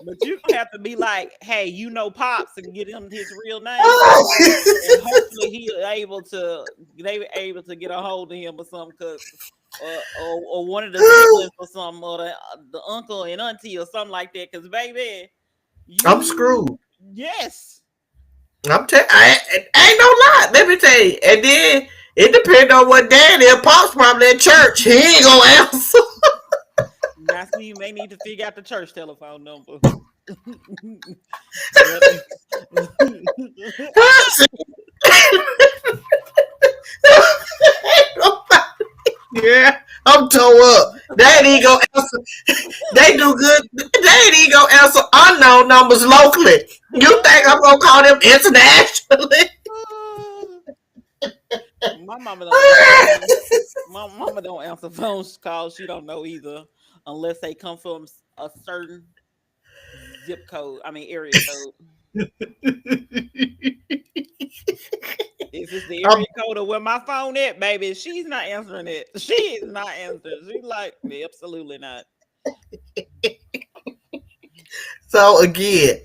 [SPEAKER 1] But you don't have to be like, hey, Pops and get him his real name. And hopefully they were able to get a hold of him or something. Cause or one of the siblings or something, or the uncle and auntie or something like that. Because baby,
[SPEAKER 2] I'm screwed.
[SPEAKER 1] you yes,
[SPEAKER 2] I ain't no lie. Let me tell you. And then it depends on what daddy or pops probably at church. He ain't gonna answer.
[SPEAKER 1] now see, you may need to figure out the church telephone number. But
[SPEAKER 2] Yeah, I'm toe up. They ain't even gonna answer. They do good. They ain't even gonna answer unknown numbers locally. You think I'm gonna call them internationally?
[SPEAKER 1] my mama don't answer phone. My mama don't answer phone calls. She don't know either, unless they come from a certain zip code. I mean area code. If it's the
[SPEAKER 2] I'm,
[SPEAKER 1] area code of where my phone at, baby, she's not answering it. She is not answering. She's like, absolutely not.
[SPEAKER 2] so again,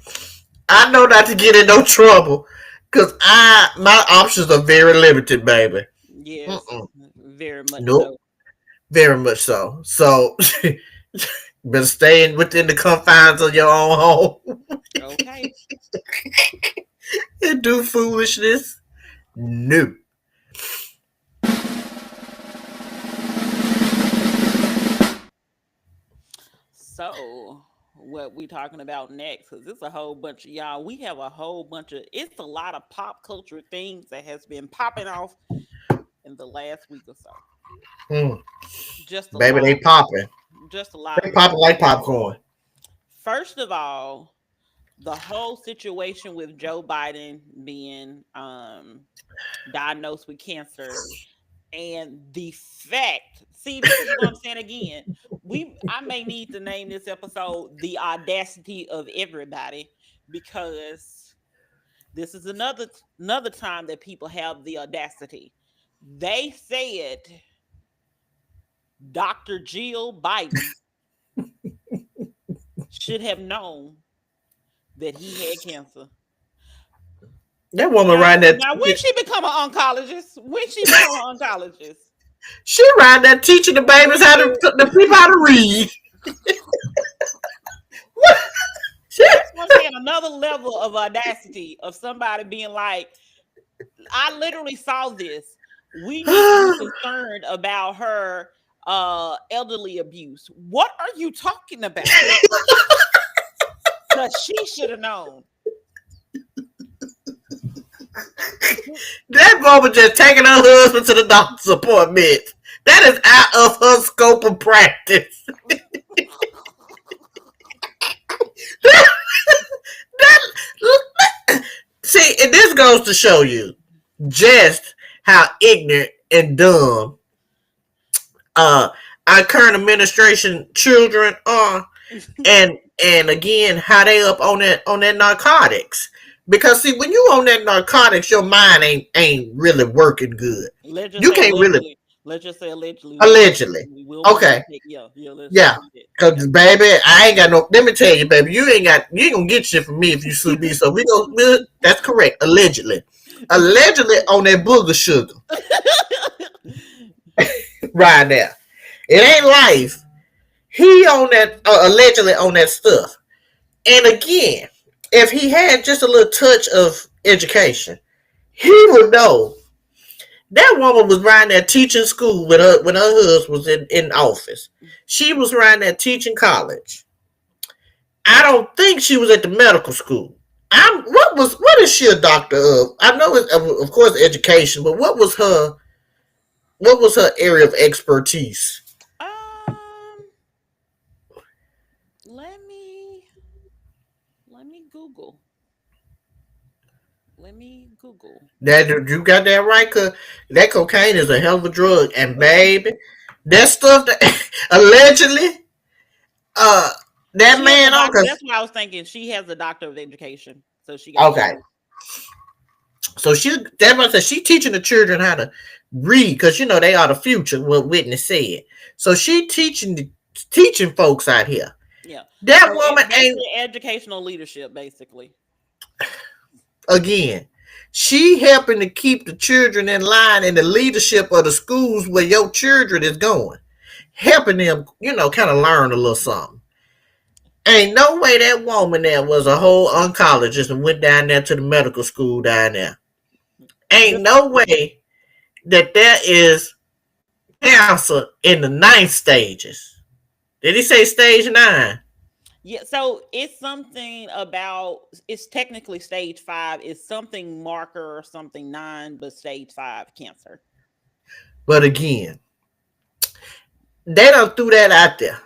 [SPEAKER 2] I know not to get in no trouble because my options are very limited, baby.
[SPEAKER 1] Yes,
[SPEAKER 2] Mm-mm.
[SPEAKER 1] very much
[SPEAKER 2] Nope,
[SPEAKER 1] so.
[SPEAKER 2] very much so. So better stay within the confines of your own home
[SPEAKER 1] Okay.
[SPEAKER 2] and do foolishness. No.
[SPEAKER 1] So, what we talking about next? Because it's a whole bunch of y'all. We have a whole bunch of. It's a lot of pop culture things that has been popping off in the last week or so.
[SPEAKER 2] Mm.
[SPEAKER 1] Just a
[SPEAKER 2] Baby, they
[SPEAKER 1] lot.
[SPEAKER 2] popping.
[SPEAKER 1] Just a lot
[SPEAKER 2] They
[SPEAKER 1] of it.
[SPEAKER 2] popping like popcorn.
[SPEAKER 1] First of all, the whole situation with Joe Biden being diagnosed with cancer, and the fact, see, this is what I'm saying again. I may need to name this episode "The Audacity of Everybody," because this is another time that people have the audacity. They said Dr. Jill Biden should have known that he had cancer.
[SPEAKER 2] That woman
[SPEAKER 1] Now,
[SPEAKER 2] riding that
[SPEAKER 1] now when she become an oncologist? When she become an oncologist?
[SPEAKER 2] she riding that teaching the babies how to the people how to read.
[SPEAKER 1] That's what I'm saying. Another level of audacity of somebody being like, I literally saw this. We need to be concerned about her elderly abuse. What are you talking about? Because she should have known.
[SPEAKER 2] That woman just taking her husband to the doctor's appointment. That is out of her scope of practice. that, see, and this goes to show you just how ignorant and dumb uh our current administration children are, and again how they up on that narcotics. Because see, when you on that narcotics, your mind ain't really working good.
[SPEAKER 1] Let's just
[SPEAKER 2] You
[SPEAKER 1] say
[SPEAKER 2] can't really
[SPEAKER 1] allegedly. Let's just say allegedly.
[SPEAKER 2] allegedly.
[SPEAKER 1] We'll
[SPEAKER 2] Okay,
[SPEAKER 1] take, yeah. Let's just
[SPEAKER 2] yeah.
[SPEAKER 1] say that. Yeah.
[SPEAKER 2] Cause baby, I ain't got no. Let me tell you, baby, you ain't gonna get shit from me if you sue me. So that's correct. Allegedly on that booger sugar right now. It ain't life. He on that allegedly on that stuff. And again, if he had just a little touch of education, he would know that woman was riding that teaching school with her when her husband was in office. She was riding that teaching college. I don't think she was at the medical school. What is she a doctor of? I know it's of course education, but what was her area of expertise?
[SPEAKER 1] Um, let me let me Google. Let me Google.
[SPEAKER 2] That you got that right, cause that cocaine is a hell of a drug, and baby, that stuff that allegedly, uh, that
[SPEAKER 1] She has a
[SPEAKER 2] man on,
[SPEAKER 1] doctor.
[SPEAKER 2] cause
[SPEAKER 1] That's what I was thinking. She has a doctor of education, so she got
[SPEAKER 2] okay,
[SPEAKER 1] both.
[SPEAKER 2] so she teaching the children how to read, because you know they are the future. What Whitney said. So she teaching folks out here.
[SPEAKER 1] Yeah.
[SPEAKER 2] That
[SPEAKER 1] So
[SPEAKER 2] woman ain't
[SPEAKER 1] basically educational leadership, basically.
[SPEAKER 2] again. She helping to keep the children in line in the leadership of the schools where your children is going. Helping them, kind of learn a little something. Ain't no way that woman there was a whole oncologist and went down there to the medical school down there. Ain't
[SPEAKER 1] This,
[SPEAKER 2] no way that there is cancer in the ninth stages. Did he say stage 9?
[SPEAKER 1] yeah, so it's something about, it's technically stage 5. It's something marker or something 9, but stage 5 cancer.
[SPEAKER 2] But again, they don't threw that out there.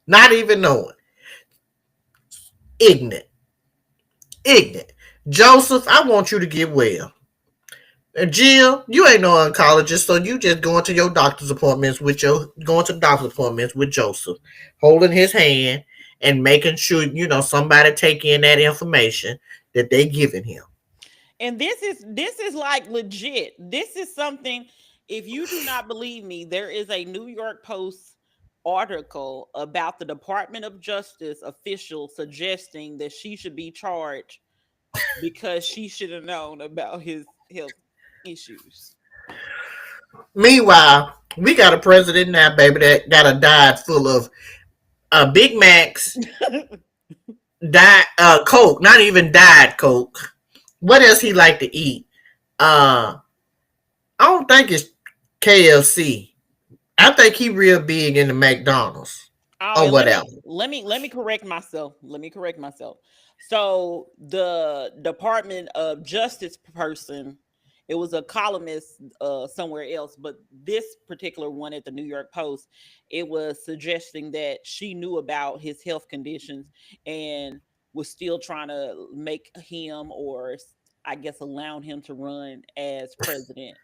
[SPEAKER 2] Not even knowing. Ignorant. Ignorant. Joseph, I want you to get well. And Jill, you ain't no oncologist, so you just going to doctor's appointments with Joseph, holding his hand and making sure, somebody take in that information that they giving him.
[SPEAKER 1] And this is like legit. This is something, if you do not believe me, there is a New York Post article about the Department of Justice official suggesting that she should be charged because she should have known about his health issues.
[SPEAKER 2] Meanwhile, we got a president now, baby, that got a diet full of Big Macs, diet Coke, not even diet Coke. What else he like to eat? I don't think it's KFC. I think he real big in the McDonald's
[SPEAKER 1] Oh,
[SPEAKER 2] or
[SPEAKER 1] and
[SPEAKER 2] whatever.
[SPEAKER 1] let me correct myself. Let me correct myself. So the Department of Justice person, it was a columnist somewhere else, but this particular one at the New York Post, it was suggesting that she knew about his health conditions and was still trying to make him, or I guess allowing him to run as president.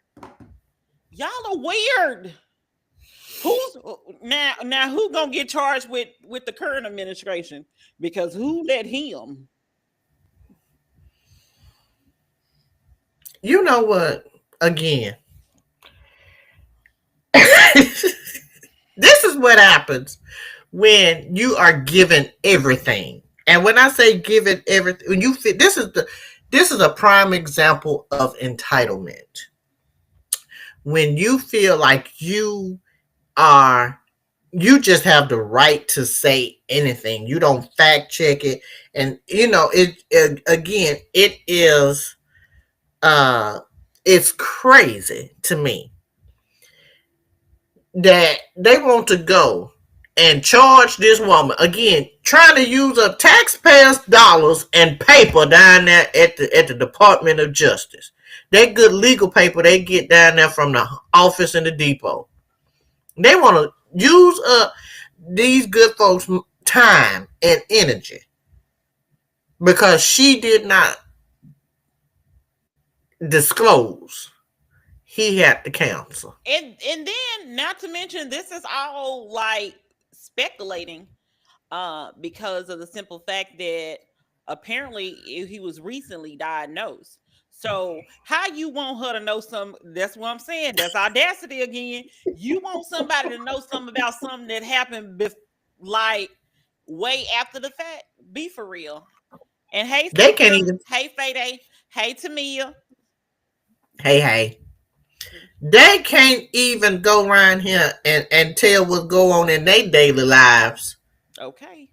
[SPEAKER 1] Y'all are weird. Who's now who gonna get charged with the current administration? Because who let him?
[SPEAKER 2] You know what? Again, this is what happens when you are given everything. And when I say given everything, when you fit, this is a prime example of entitlement. When you feel like are you just have the right to say anything. You don't fact check it, and it again. It is it's crazy to me that they want to go and charge this woman again, trying to use up taxpayers' dollars and paper down there at the Department of Justice. That good legal paper they get down there from the office in the depot. They want to use up these good folks' time and energy because she did not disclose he had the cancer.
[SPEAKER 1] And then, not to mention, this is all like speculating, because of the simple fact that apparently he was recently diagnosed. So how you want her to know some? That's what I'm saying. That's audacity again. You want somebody to know something about something that happened like way after the fact. Be for real. And hey,
[SPEAKER 2] They can't
[SPEAKER 1] Cynthia.
[SPEAKER 2] even.
[SPEAKER 1] Hey, Fade. Hey, Tamia.
[SPEAKER 2] Hey. They can't even go around here and tell what's going on in their daily lives.
[SPEAKER 1] Okay.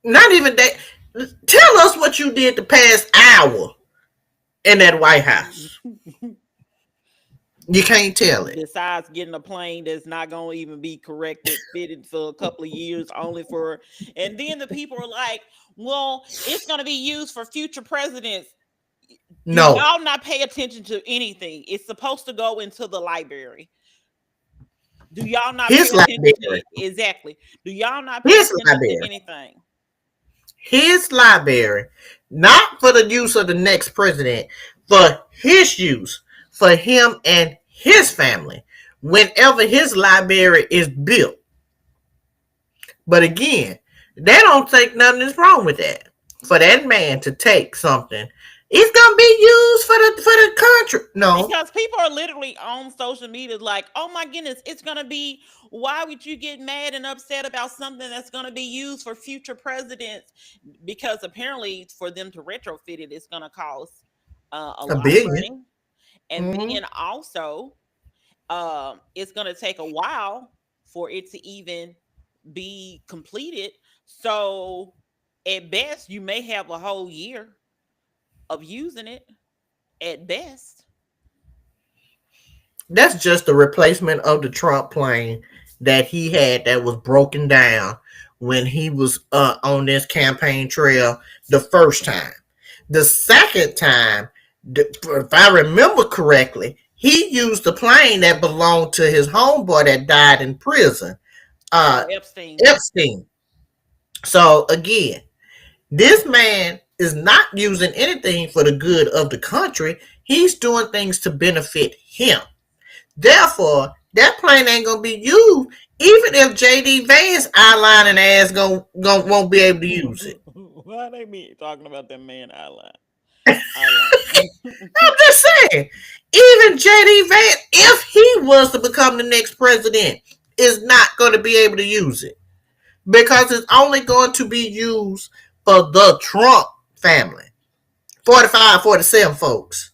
[SPEAKER 2] Not even that. Tell us what you did the past hour in that White House. You can't tell it.
[SPEAKER 1] Besides getting a plane that's not going to even be corrected, fitted for a couple of years, only for, and then the people are like, well, it's going to be used for future presidents. Do
[SPEAKER 2] No.
[SPEAKER 1] y'all not pay attention to anything? It's supposed to go into the library. Do y'all not pay
[SPEAKER 2] His
[SPEAKER 1] attention to
[SPEAKER 2] library.
[SPEAKER 1] it? Exactly. Do y'all not pay
[SPEAKER 2] His
[SPEAKER 1] attention to
[SPEAKER 2] library.
[SPEAKER 1] anything?
[SPEAKER 2] His library. Not for the use of the next president, for his use, for him and his family, whenever his library is built. But again, they don't think nothing is wrong with that. For that man to take something It's gonna be used for the country. No,
[SPEAKER 1] Because people are literally on social media like, oh my goodness, it's going to be, why would you get mad and upset about something that's going to be used for future presidents? Because apparently for them to retrofit it, it's going to cost a
[SPEAKER 2] a
[SPEAKER 1] lot of
[SPEAKER 2] billion.
[SPEAKER 1] money. And
[SPEAKER 2] Mm-hmm.
[SPEAKER 1] then also, it's going to take a while for it to even be completed. So at best, you may have a whole year of using it at best.
[SPEAKER 2] That's just a replacement of the Trump plane that he had that was broken down when he was on this campaign trail the first time. The second time, if I remember correctly, he used the plane that belonged to his homeboy that died in prison, uh,
[SPEAKER 1] Oh, Epstein.
[SPEAKER 2] Epstein. So again, this man is not using anything for the good of the country. He's doing things to benefit him. Therefore, that plane ain't gonna be used, even if JD Vance eyelining ass won't be able to use it.
[SPEAKER 1] Why they be talking about that man outline? Outline.
[SPEAKER 2] I'm just saying, even JD Vance, if he was to become the next president, is not going to be able to use it because it's only going to be used for the Trump family. 45, 47 folks.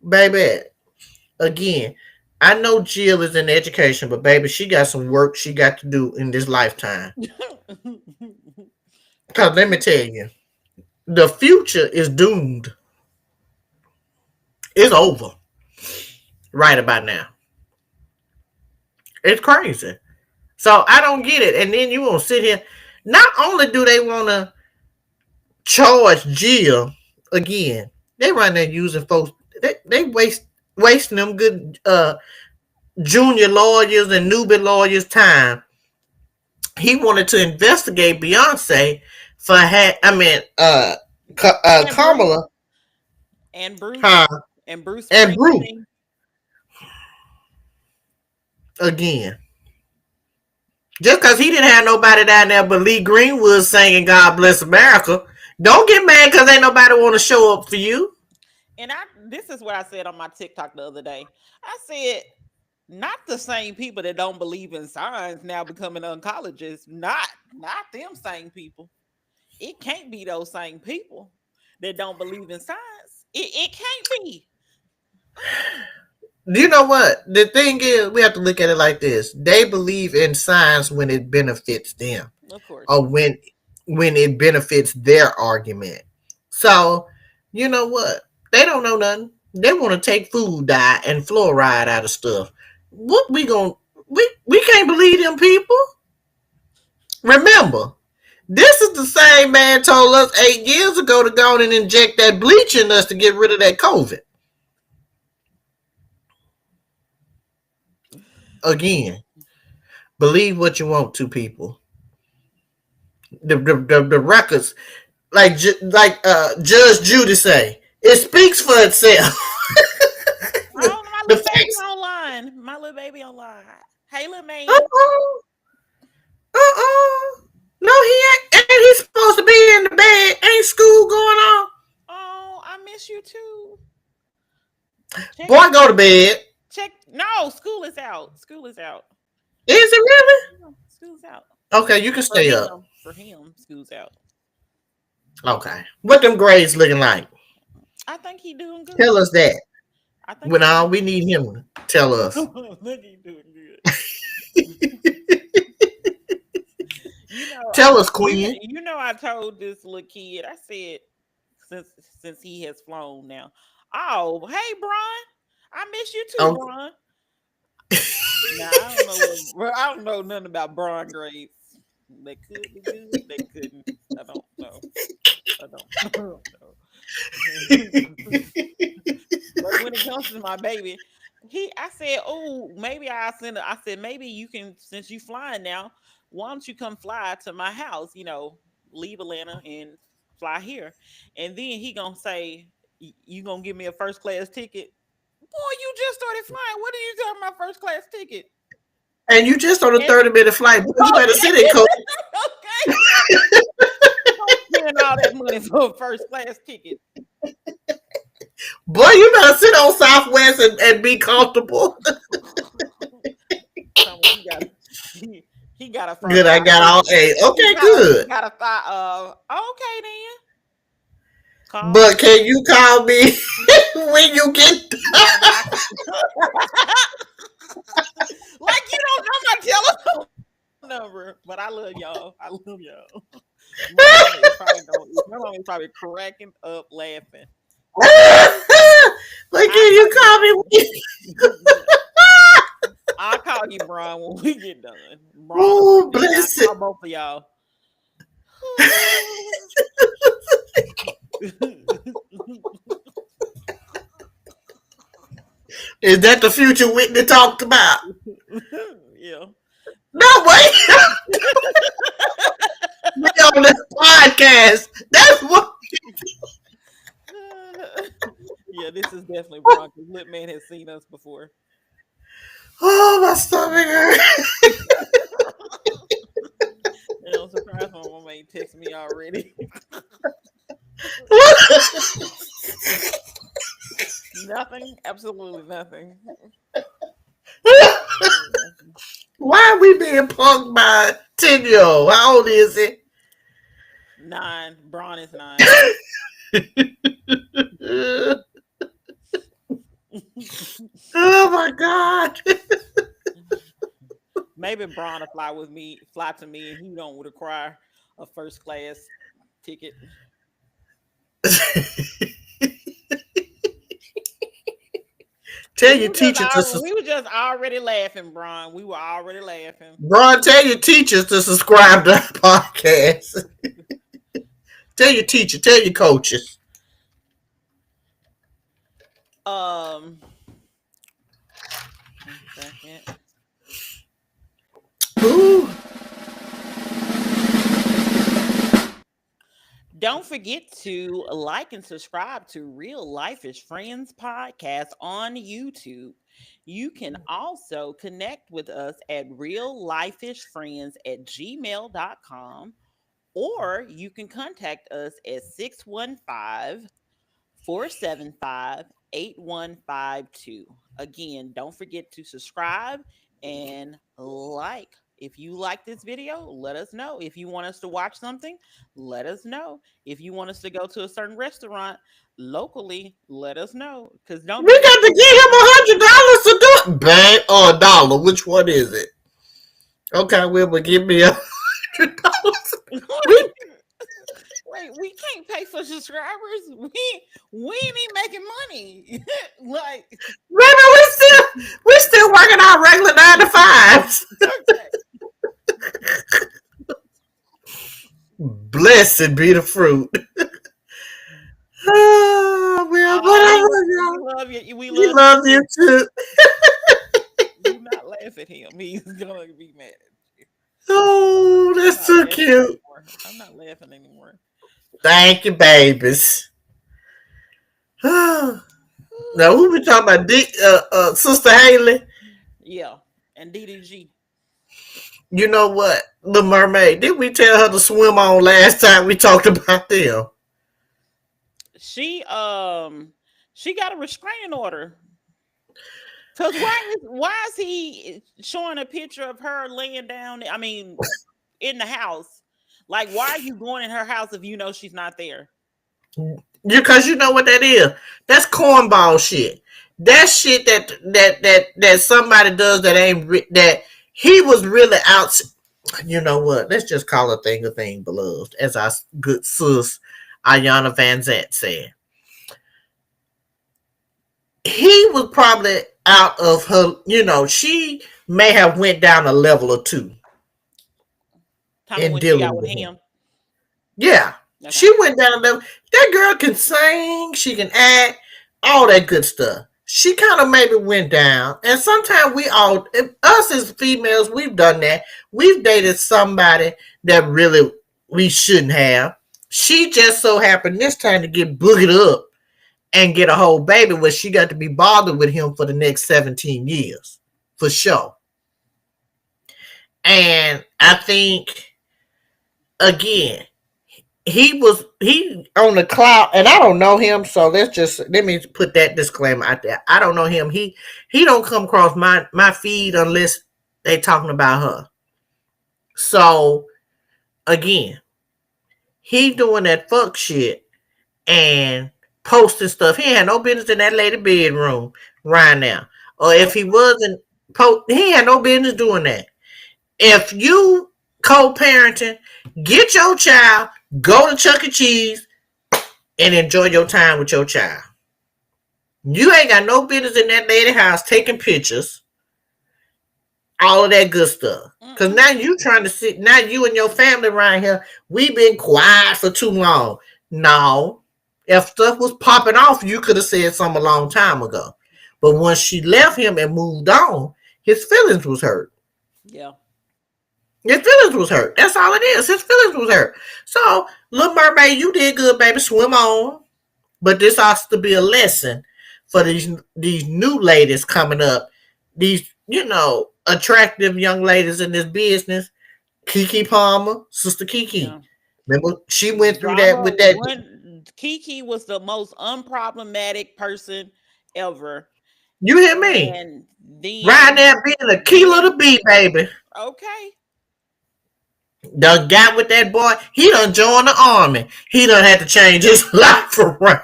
[SPEAKER 2] Baby, again, I know Jill is in education, but baby, she got some work she got to do in this lifetime. Because let me tell you, the future is doomed. It's over right about now. It's crazy. So I don't get it. And then you want to sit here. Not only do they want to charge Jill again, they run there using folks. They wasting them good junior lawyers and newbie lawyers' time. He wanted to investigate Beyonce for
[SPEAKER 1] and Bruce
[SPEAKER 2] Kamala,
[SPEAKER 1] and Bruce
[SPEAKER 2] huh,
[SPEAKER 1] and Bruce
[SPEAKER 2] and Bruce
[SPEAKER 1] Springsteen.
[SPEAKER 2] again. Just because he didn't have nobody down there but Lee Greenwood singing "God Bless America," don't get mad because ain't nobody want to show up for you.
[SPEAKER 1] And this is what I said on my TikTok the other day. I said, not the same people that don't believe in science now becoming oncologists. Not them same people. It can't be those same people that don't believe in science. It can't be.
[SPEAKER 2] You know what? The thing is, we have to look at it like this: they believe in science when it benefits them,
[SPEAKER 1] Of course.
[SPEAKER 2] or when it benefits their argument. So, you know what? They don't know nothing. They want to take food dye and fluoride out of stuff. What we gonna we can't believe them people. Remember, this is the same man told us 8 years ago to go on and inject that bleach in us to get rid of that COVID. Again, believe what you want to, people. The records, Judge Judy say, it speaks for itself.
[SPEAKER 1] Oh, my
[SPEAKER 2] The
[SPEAKER 1] little baby
[SPEAKER 2] facts.
[SPEAKER 1] online. My little baby online. Hey, little man.
[SPEAKER 2] Uh-uh. Uh-uh. No, he ain't. And he's supposed to be in the bed. Ain't school going on?
[SPEAKER 1] Oh, I miss you too. Check,
[SPEAKER 2] Boy, go to bed.
[SPEAKER 1] check. No, school is out. School is out.
[SPEAKER 2] Is it really?
[SPEAKER 1] No, school's out.
[SPEAKER 2] Okay, you can
[SPEAKER 1] For
[SPEAKER 2] stay up.
[SPEAKER 1] him. For him, school's out.
[SPEAKER 2] Okay. What them grades looking like?
[SPEAKER 1] I think he doing
[SPEAKER 2] Tell
[SPEAKER 1] good.
[SPEAKER 2] us that.
[SPEAKER 1] I think
[SPEAKER 2] When
[SPEAKER 1] he
[SPEAKER 2] all
[SPEAKER 1] doing
[SPEAKER 2] we need him to tell us.
[SPEAKER 1] Look, he doing good. You know,
[SPEAKER 2] Tell us, Queen.
[SPEAKER 1] I told this little kid. I said, since he has flown now. Oh, hey, Bron. I miss you too,
[SPEAKER 2] Um,
[SPEAKER 1] Bron. Now I don't know. I don't know nothing about Bron grades. They could be good. They couldn't. I don't know. I don't know. But when it comes to my baby, I said, oh, maybe I said, maybe you can, since you flying now, why don't you come fly to my house, leave Atlanta and fly here. And then he gonna say, you gonna give me a first class ticket? Boy, you just started flying. What are you talking about first class ticket?
[SPEAKER 2] and you just on a
[SPEAKER 1] And
[SPEAKER 2] 30-minute flight. Boy, you better sit in
[SPEAKER 1] okay,
[SPEAKER 2] coach.
[SPEAKER 1] okay. You don't spend all that money for a first class ticket.
[SPEAKER 2] Boy, you better sit on Southwest and be comfortable.
[SPEAKER 1] Tell me he got he got a front
[SPEAKER 2] Good, I
[SPEAKER 1] thigh.
[SPEAKER 2] got all A. Okay,
[SPEAKER 1] He
[SPEAKER 2] good.
[SPEAKER 1] got a thigh of okay then. Call
[SPEAKER 2] But
[SPEAKER 1] me.
[SPEAKER 2] can you call me when you get
[SPEAKER 1] Man, I can like you don't know my telephone number. But I love y'all. I love y'all. My mama is probably cracking up laughing.
[SPEAKER 2] but
[SPEAKER 1] I'll
[SPEAKER 2] can
[SPEAKER 1] call
[SPEAKER 2] you
[SPEAKER 1] you.
[SPEAKER 2] call me?
[SPEAKER 1] I'll call you, Brian, when we get done. Brian or
[SPEAKER 2] Oh,
[SPEAKER 1] Brittany, I'll
[SPEAKER 2] bless it.
[SPEAKER 1] call both of y'all.
[SPEAKER 2] Is that the future Whitney talked about?
[SPEAKER 1] Yeah.
[SPEAKER 2] No way. We on this podcast. That's what.
[SPEAKER 1] Yeah, this is definitely Brian because Lip Man has seen us before.
[SPEAKER 2] Oh, my stomach hurt.
[SPEAKER 1] And I'm surprised my mama ain't texted me already. Nothing. Absolutely nothing. Absolutely nothing.
[SPEAKER 2] Why are we being punked by a 10-year-old? How old is it?
[SPEAKER 1] 9. Braun is 9.
[SPEAKER 2] Oh my God.
[SPEAKER 1] Maybe Braun will fly to me, and he don't require a first class ticket.
[SPEAKER 2] Tell your teacher to
[SPEAKER 1] We were just already laughing, Braun. We were already laughing.
[SPEAKER 2] Ron, tell your teachers to subscribe to our podcast. Tell your teacher, tell your coaches.
[SPEAKER 1] Um, 1 second.
[SPEAKER 2] Ooh.
[SPEAKER 1] Don't forget to like and subscribe to Real Life is Friends podcast on YouTube. You can also connect with us at reallifeishfriends@gmail.com, or you can contact us at 615-475-8152. Again, don't forget to subscribe and like. If you like this video, let us know. If you want us to watch something, let us know. If you want us to go to a certain restaurant locally, let us know. Because don't
[SPEAKER 2] We
[SPEAKER 1] get
[SPEAKER 2] got
[SPEAKER 1] it
[SPEAKER 2] to give him $100 to do it. Bang or a dollar. Which one is it? Okay, well, but give me $100. We
[SPEAKER 1] Wait, we can't pay for subscribers. We ain't even making money. Like,
[SPEAKER 2] Baby, we still working our regular 9 to 5s.
[SPEAKER 1] okay.
[SPEAKER 2] Blessed be the fruit. Oh, well, but
[SPEAKER 1] Oh,
[SPEAKER 2] I
[SPEAKER 1] we
[SPEAKER 2] love
[SPEAKER 1] we
[SPEAKER 2] y'all.
[SPEAKER 1] love you. We
[SPEAKER 2] We
[SPEAKER 1] love you
[SPEAKER 2] love you
[SPEAKER 1] too.
[SPEAKER 2] too.
[SPEAKER 1] Do not laugh at him. He's gonna be mad at you.
[SPEAKER 2] Oh,
[SPEAKER 1] I'm
[SPEAKER 2] that's
[SPEAKER 1] not
[SPEAKER 2] so
[SPEAKER 1] laughing
[SPEAKER 2] cute.
[SPEAKER 1] anymore. I'm not laughing anymore.
[SPEAKER 2] Thank you, babies. Now, who we talking about? Sister Haley?
[SPEAKER 1] Yeah, and DDG.
[SPEAKER 2] You know what? The mermaid. Did we tell her to swim on last time we talked about them?
[SPEAKER 1] She she got a restraining order. Cause why is he showing a picture of her laying down? I mean, in the house. Like, why are you going in her house if you know she's not there?
[SPEAKER 2] Because you know what that is. That's cornball shit. That shit that somebody does that ain't that he was really out. You know what? Let's just call a thing, beloved, as our good sis Ayana Van Zant said. He was probably out of her. She may have went down a level or two
[SPEAKER 1] Tell me
[SPEAKER 2] in
[SPEAKER 1] when she got
[SPEAKER 2] dealing
[SPEAKER 1] with
[SPEAKER 2] with him.
[SPEAKER 1] him.
[SPEAKER 2] Yeah,
[SPEAKER 1] Okay.
[SPEAKER 2] she went down a level. That girl can sing, she can act, all that good stuff. She kind of maybe went down, and sometimes us as females, we've done that. We've dated somebody that really we shouldn't have. She just so happened this time to get boogered up and get a whole baby where she got to be bothered with him for the next 17 years, for sure. And I think, again, he on the cloud, and I don't know him, so let me put that disclaimer out there. I don't know him. He don't come across my feed unless they talking about her. So again, he doing that fuck shit and posting stuff. He had no business in that lady bedroom right now. Or if he wasn't he had no business doing that. If you co-parenting, get your child, go to Chuck E. Cheese, and enjoy your time with your child. You ain't got no business in that lady house taking pictures, all of that good stuff. Cause
[SPEAKER 1] Mm-mm.
[SPEAKER 2] now you trying to sit, now you and your family around here, we been quiet for too long. No. If stuff was popping off, you could have said something a long time ago. But once she left him and moved on, his feelings was hurt.
[SPEAKER 1] Yeah.
[SPEAKER 2] His feelings was hurt. That's all it is. His feelings was hurt. So, Little Mermaid, you did good, baby. Swim on. But this has to be a lesson for these new ladies coming up. These, attractive young ladies in this business. Kiki Palmer, Sister Kiki.
[SPEAKER 1] Yeah.
[SPEAKER 2] Remember, she went through that
[SPEAKER 1] Drama
[SPEAKER 2] with that.
[SPEAKER 1] one Kiki was the most unproblematic person ever.
[SPEAKER 2] You hear me?
[SPEAKER 1] And
[SPEAKER 2] Right
[SPEAKER 1] then
[SPEAKER 2] there being a key
[SPEAKER 1] when
[SPEAKER 2] little bee, baby.
[SPEAKER 1] okay.
[SPEAKER 2] The guy with that boy, he done joined the army. He done had to change his life around.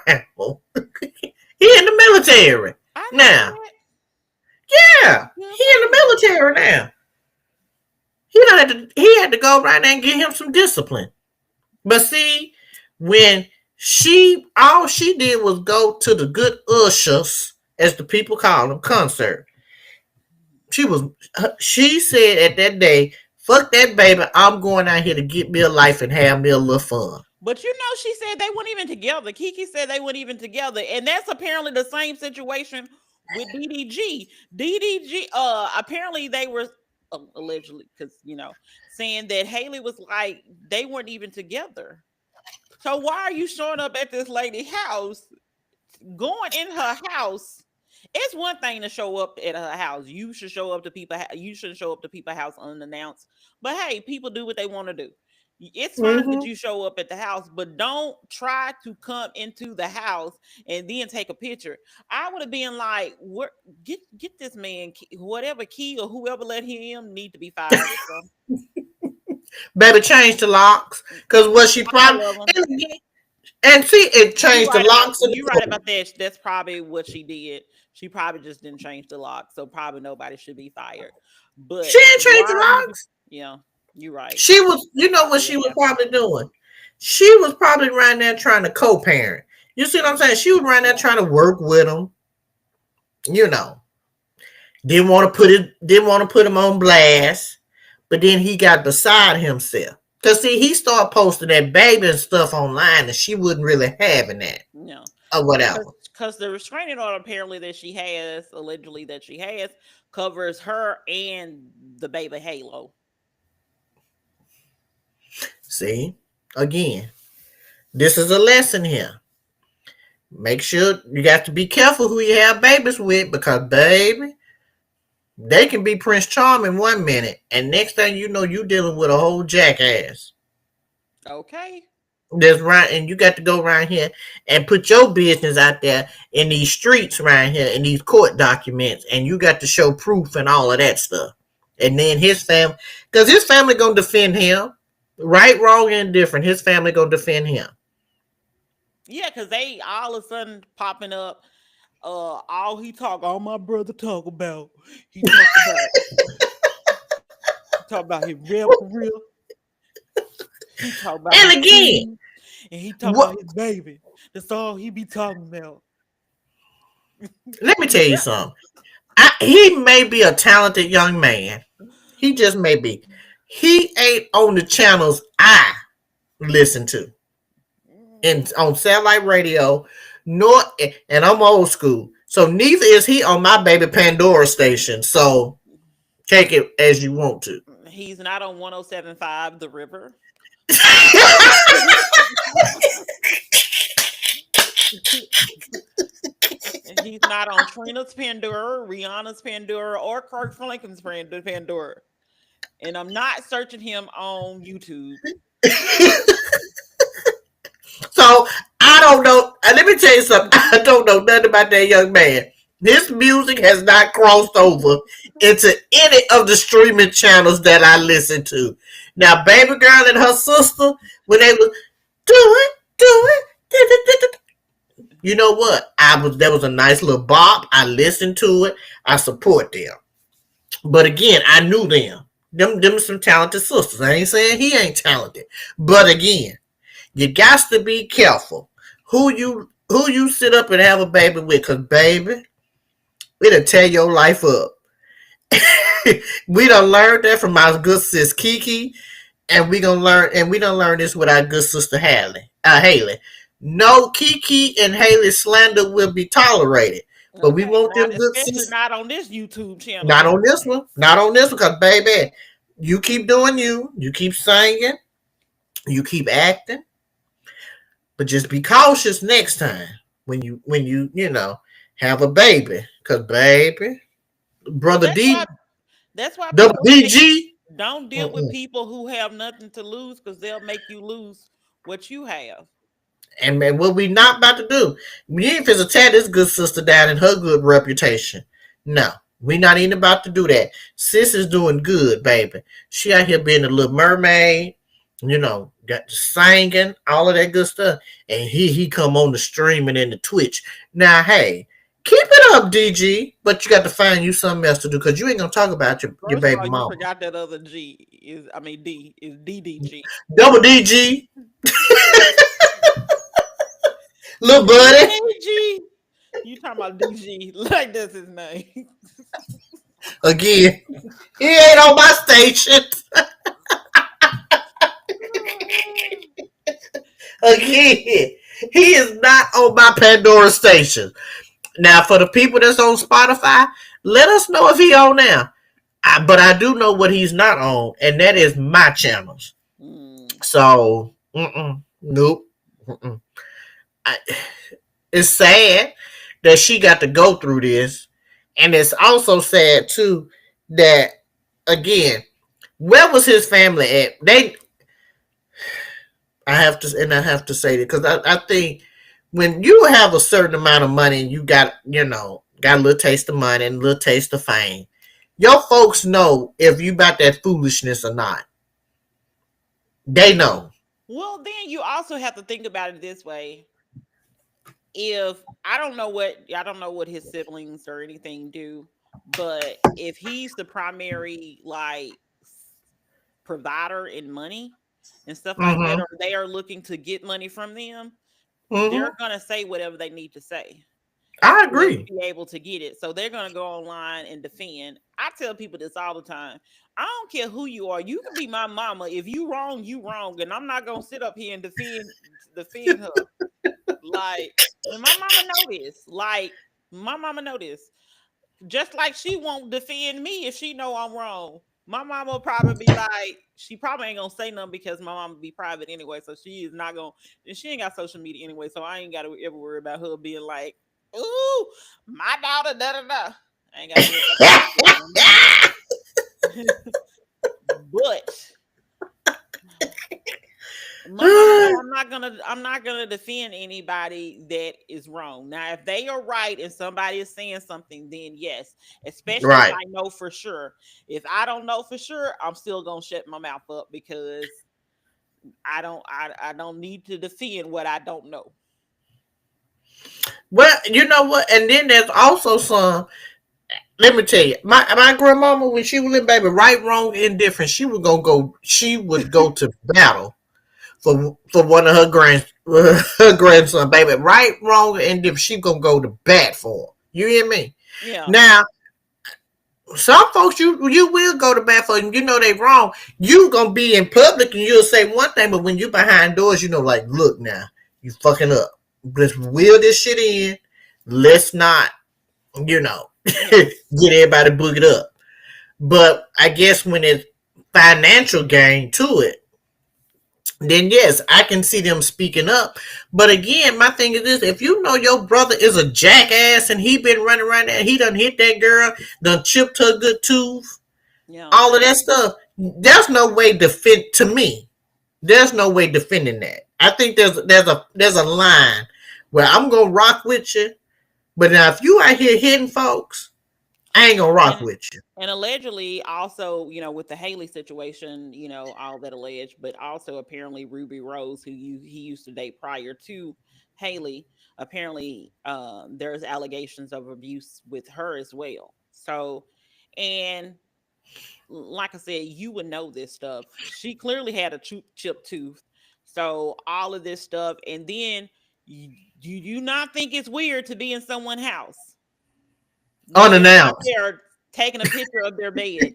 [SPEAKER 2] He in the military
[SPEAKER 1] I know
[SPEAKER 2] now.
[SPEAKER 1] that.
[SPEAKER 2] Yeah,
[SPEAKER 1] Good
[SPEAKER 2] he
[SPEAKER 1] for
[SPEAKER 2] in the
[SPEAKER 1] him.
[SPEAKER 2] military now. He had to go right there and get him some discipline. But see, when all she did was go to the good ushers, as the people call them, concert. She was she said at that day, fuck that baby, I'm going out here to get me a life and have me a little fun.
[SPEAKER 1] But you know, she said they weren't even together. Kiki said they weren't even together. And that's apparently the same situation with DDG. DDG, apparently they were allegedly, because, saying that Haley was like, they weren't even together. So why are you showing up at this lady's house, going in her house? It's one thing to show up at her house. You should show up to people. You shouldn't show up to people's house unannounced. But hey, people do what they want to do. It's fine that
[SPEAKER 2] Mm-hmm.
[SPEAKER 1] you show up at the house, but don't try to come into the house and then take a picture. I would have been like, "What? Get this man, whatever key or whoever let him need to be fired or something."
[SPEAKER 2] Better change the locks. Cause what she
[SPEAKER 1] All
[SPEAKER 2] probably
[SPEAKER 1] of them.
[SPEAKER 2] and see it
[SPEAKER 1] You
[SPEAKER 2] changed the
[SPEAKER 1] right about
[SPEAKER 2] locks of
[SPEAKER 1] you
[SPEAKER 2] the
[SPEAKER 1] right
[SPEAKER 2] door.
[SPEAKER 1] about that. That's probably what she did. She probably just didn't change the lock, so probably nobody should be fired.
[SPEAKER 2] She
[SPEAKER 1] But
[SPEAKER 2] didn't change
[SPEAKER 1] why
[SPEAKER 2] the
[SPEAKER 1] are you?
[SPEAKER 2] locks.
[SPEAKER 1] Yeah, you're right.
[SPEAKER 2] She was, you know what
[SPEAKER 1] See
[SPEAKER 2] she
[SPEAKER 1] what
[SPEAKER 2] was
[SPEAKER 1] happened.
[SPEAKER 2] probably doing? She was probably right there trying to co-parent. You see what I'm saying? She was right there
[SPEAKER 1] Yeah,
[SPEAKER 2] trying to work with him. You know, didn't want to put him on blast, but then he got beside himself. Cause see, he started posting that baby and stuff online, and she wasn't really having that
[SPEAKER 1] yeah.
[SPEAKER 2] or whatever.
[SPEAKER 1] Because the restraining order apparently that she has, allegedly that she has, covers her and the baby Halo.
[SPEAKER 2] See, again, this is a lesson here. Make sure you got to be careful who you have babies with, because baby, they can be Prince Charming 1 minute, and next thing you know, you dealing with a whole jackass.
[SPEAKER 1] Okay.
[SPEAKER 2] That's right, and you got to go around here and put your business out there in these streets around here in these court documents, and you got to show proof and all of that stuff. And then his family, because his family gonna defend him, right, wrong, and indifferent. His family gonna defend him.
[SPEAKER 1] Yeah, because they all of a sudden popping up. All my brother talk about, he talk about his real career. He talk about his
[SPEAKER 2] And again,
[SPEAKER 1] team, and he talk
[SPEAKER 2] what?
[SPEAKER 1] about his baby. That's all he be talking about.
[SPEAKER 2] Let me tell you something. He may be a talented young man. He just may be. He ain't on the channels I listen to and on satellite radio, nor and I'm old school. So neither is he on my baby Pandora station. So take it as you want to.
[SPEAKER 1] He's not on 1075 The River. And he's not on Trina's Pandora, Rihanna's Pandora, or Kirk Franklin's Pandora. And I'm not searching him on YouTube.
[SPEAKER 2] let me tell you something. I don't know nothing about that young man. His music has not crossed over into any of the streaming channels that I listen to. Now, baby girl and her sister, when they was do it, do it, you know what? That was a nice little bop. I listened to it. I support them. But again, I knew them. Them some talented sisters. I ain't saying he ain't talented. But again, you got to be careful who you sit up and have a baby with, cause baby, it'll tear your life up. We done learned that from our good sis Kiki, and we done learn this with our good sister Haley. No, Kiki and Haley slander will be tolerated, but we
[SPEAKER 1] Okay,
[SPEAKER 2] want
[SPEAKER 1] not
[SPEAKER 2] them good
[SPEAKER 1] especially
[SPEAKER 2] sis.
[SPEAKER 1] not on this YouTube channel.
[SPEAKER 2] Not
[SPEAKER 1] Now,
[SPEAKER 2] on this one. Not on this one, cause baby, you keep doing you. You keep singing. You keep acting. But just be cautious next time when you have a baby, cause baby,
[SPEAKER 1] well,
[SPEAKER 2] brother D,
[SPEAKER 1] that's why
[SPEAKER 2] double
[SPEAKER 1] people say
[SPEAKER 2] DG.
[SPEAKER 1] don't deal with
[SPEAKER 2] Mm-mm.
[SPEAKER 1] people who have nothing to lose because they'll make you lose what you have.
[SPEAKER 2] And man, what we not about to do, we ain't finna tear this good sister down in her good reputation. No, we not even about to do that. Sis is doing good, baby. She out here being a little mermaid, got the singing, all of that good stuff. And he come on the streaming and the Twitch. Now, hey, keep it up, DG. But you got to find you something else to do because you ain't gonna talk about your
[SPEAKER 1] First of
[SPEAKER 2] baby
[SPEAKER 1] all, you
[SPEAKER 2] mama.
[SPEAKER 1] forgot that other G is, I mean, D is DDG.
[SPEAKER 2] Double DG, little buddy.
[SPEAKER 1] DDG. You talking about DG like that's his name.
[SPEAKER 2] Again, he ain't on my station. Again, he is not on my Pandora station. Now, for the people that's on Spotify, let us know if he on now. But I do know what he's not on, and that is my channels.
[SPEAKER 1] Mm.
[SPEAKER 2] So, nope. Mm-mm. I, it's sad that she got to go through this, and it's also sad too that again, where was his family at? I have to say that because I think when you have a certain amount of money and you got a little taste of money and a little taste of fame, your folks know if you about that foolishness or not. They know.
[SPEAKER 1] Well, then you also have to think about it this way. If I don't know what his siblings or anything do, but if he's the primary like provider in money and stuff like that,
[SPEAKER 2] Mm-hmm.
[SPEAKER 1] or they are looking to get money from them, they're
[SPEAKER 2] Mm-hmm.
[SPEAKER 1] gonna say whatever they need to say
[SPEAKER 2] I
[SPEAKER 1] to
[SPEAKER 2] agree.
[SPEAKER 1] be able to get it. So they're gonna go online and defend. I tell people this all the time. I don't care who you are. You can be my mama. If you wrong, you wrong, and I'm not gonna sit up here and defend her. Like, and my mama know this. Like, my mama know this. Just like she won't defend me if she know I'm wrong. My mama will probably be like, she probably ain't gonna say nothing because my mama be private anyway. So she is not gonna, and she ain't got social media anyway. So I ain't gotta ever worry about her being like, ooh, my daughter, da da da. I ain't gotta worry about that. But my mama know I'm not gonna defend anybody that is wrong. Now, if they are right and somebody is saying something, then yes, especially if
[SPEAKER 2] Right.
[SPEAKER 1] I know for sure. If I don't know for sure, I'm still gonna shut my mouth up because I don't need to defend what I don't know.
[SPEAKER 2] Well, you know what? And then there's also some. Let me tell you, my grandmama when she was living, baby, right, wrong, indifferent, she would go. She would go to battle for one of her her grandson, baby. Right, wrong, and if she gonna go to bat for him. You hear me?
[SPEAKER 1] Yeah.
[SPEAKER 2] Now, some folks you will go to bat for them. You know they wrong. You gonna be in public and you'll say one thing, but when you behind doors, like, look now, you fucking up. Let's wheel this shit in. Let's not,
[SPEAKER 1] Yeah.
[SPEAKER 2] get everybody boogied up. But I guess when it's financial gain to it, then yes, I can see them speaking up. But again, my thing is this: if you know your brother is a jackass and he been running around there, he done hit that girl, done chipped her good tooth,
[SPEAKER 1] Yeah.
[SPEAKER 2] all of that stuff. There's no way defend to me. There's no way defending that. I think there's a line Well, I'm gonna rock with you, but now if you out here hitting folks, I ain't gonna rock
[SPEAKER 1] And
[SPEAKER 2] with you.
[SPEAKER 1] and allegedly also, with the Haley situation, all that alleged, but also apparently Ruby Rose, who he used to date prior to Haley, apparently there's allegations of abuse with her as well. So, and like I said, you would know this stuff. She clearly had a chipped tooth. So all of this stuff, and then do you not think it's weird to be in someone's house when they're not
[SPEAKER 2] Unannounced.
[SPEAKER 1] there taking a picture of their bed?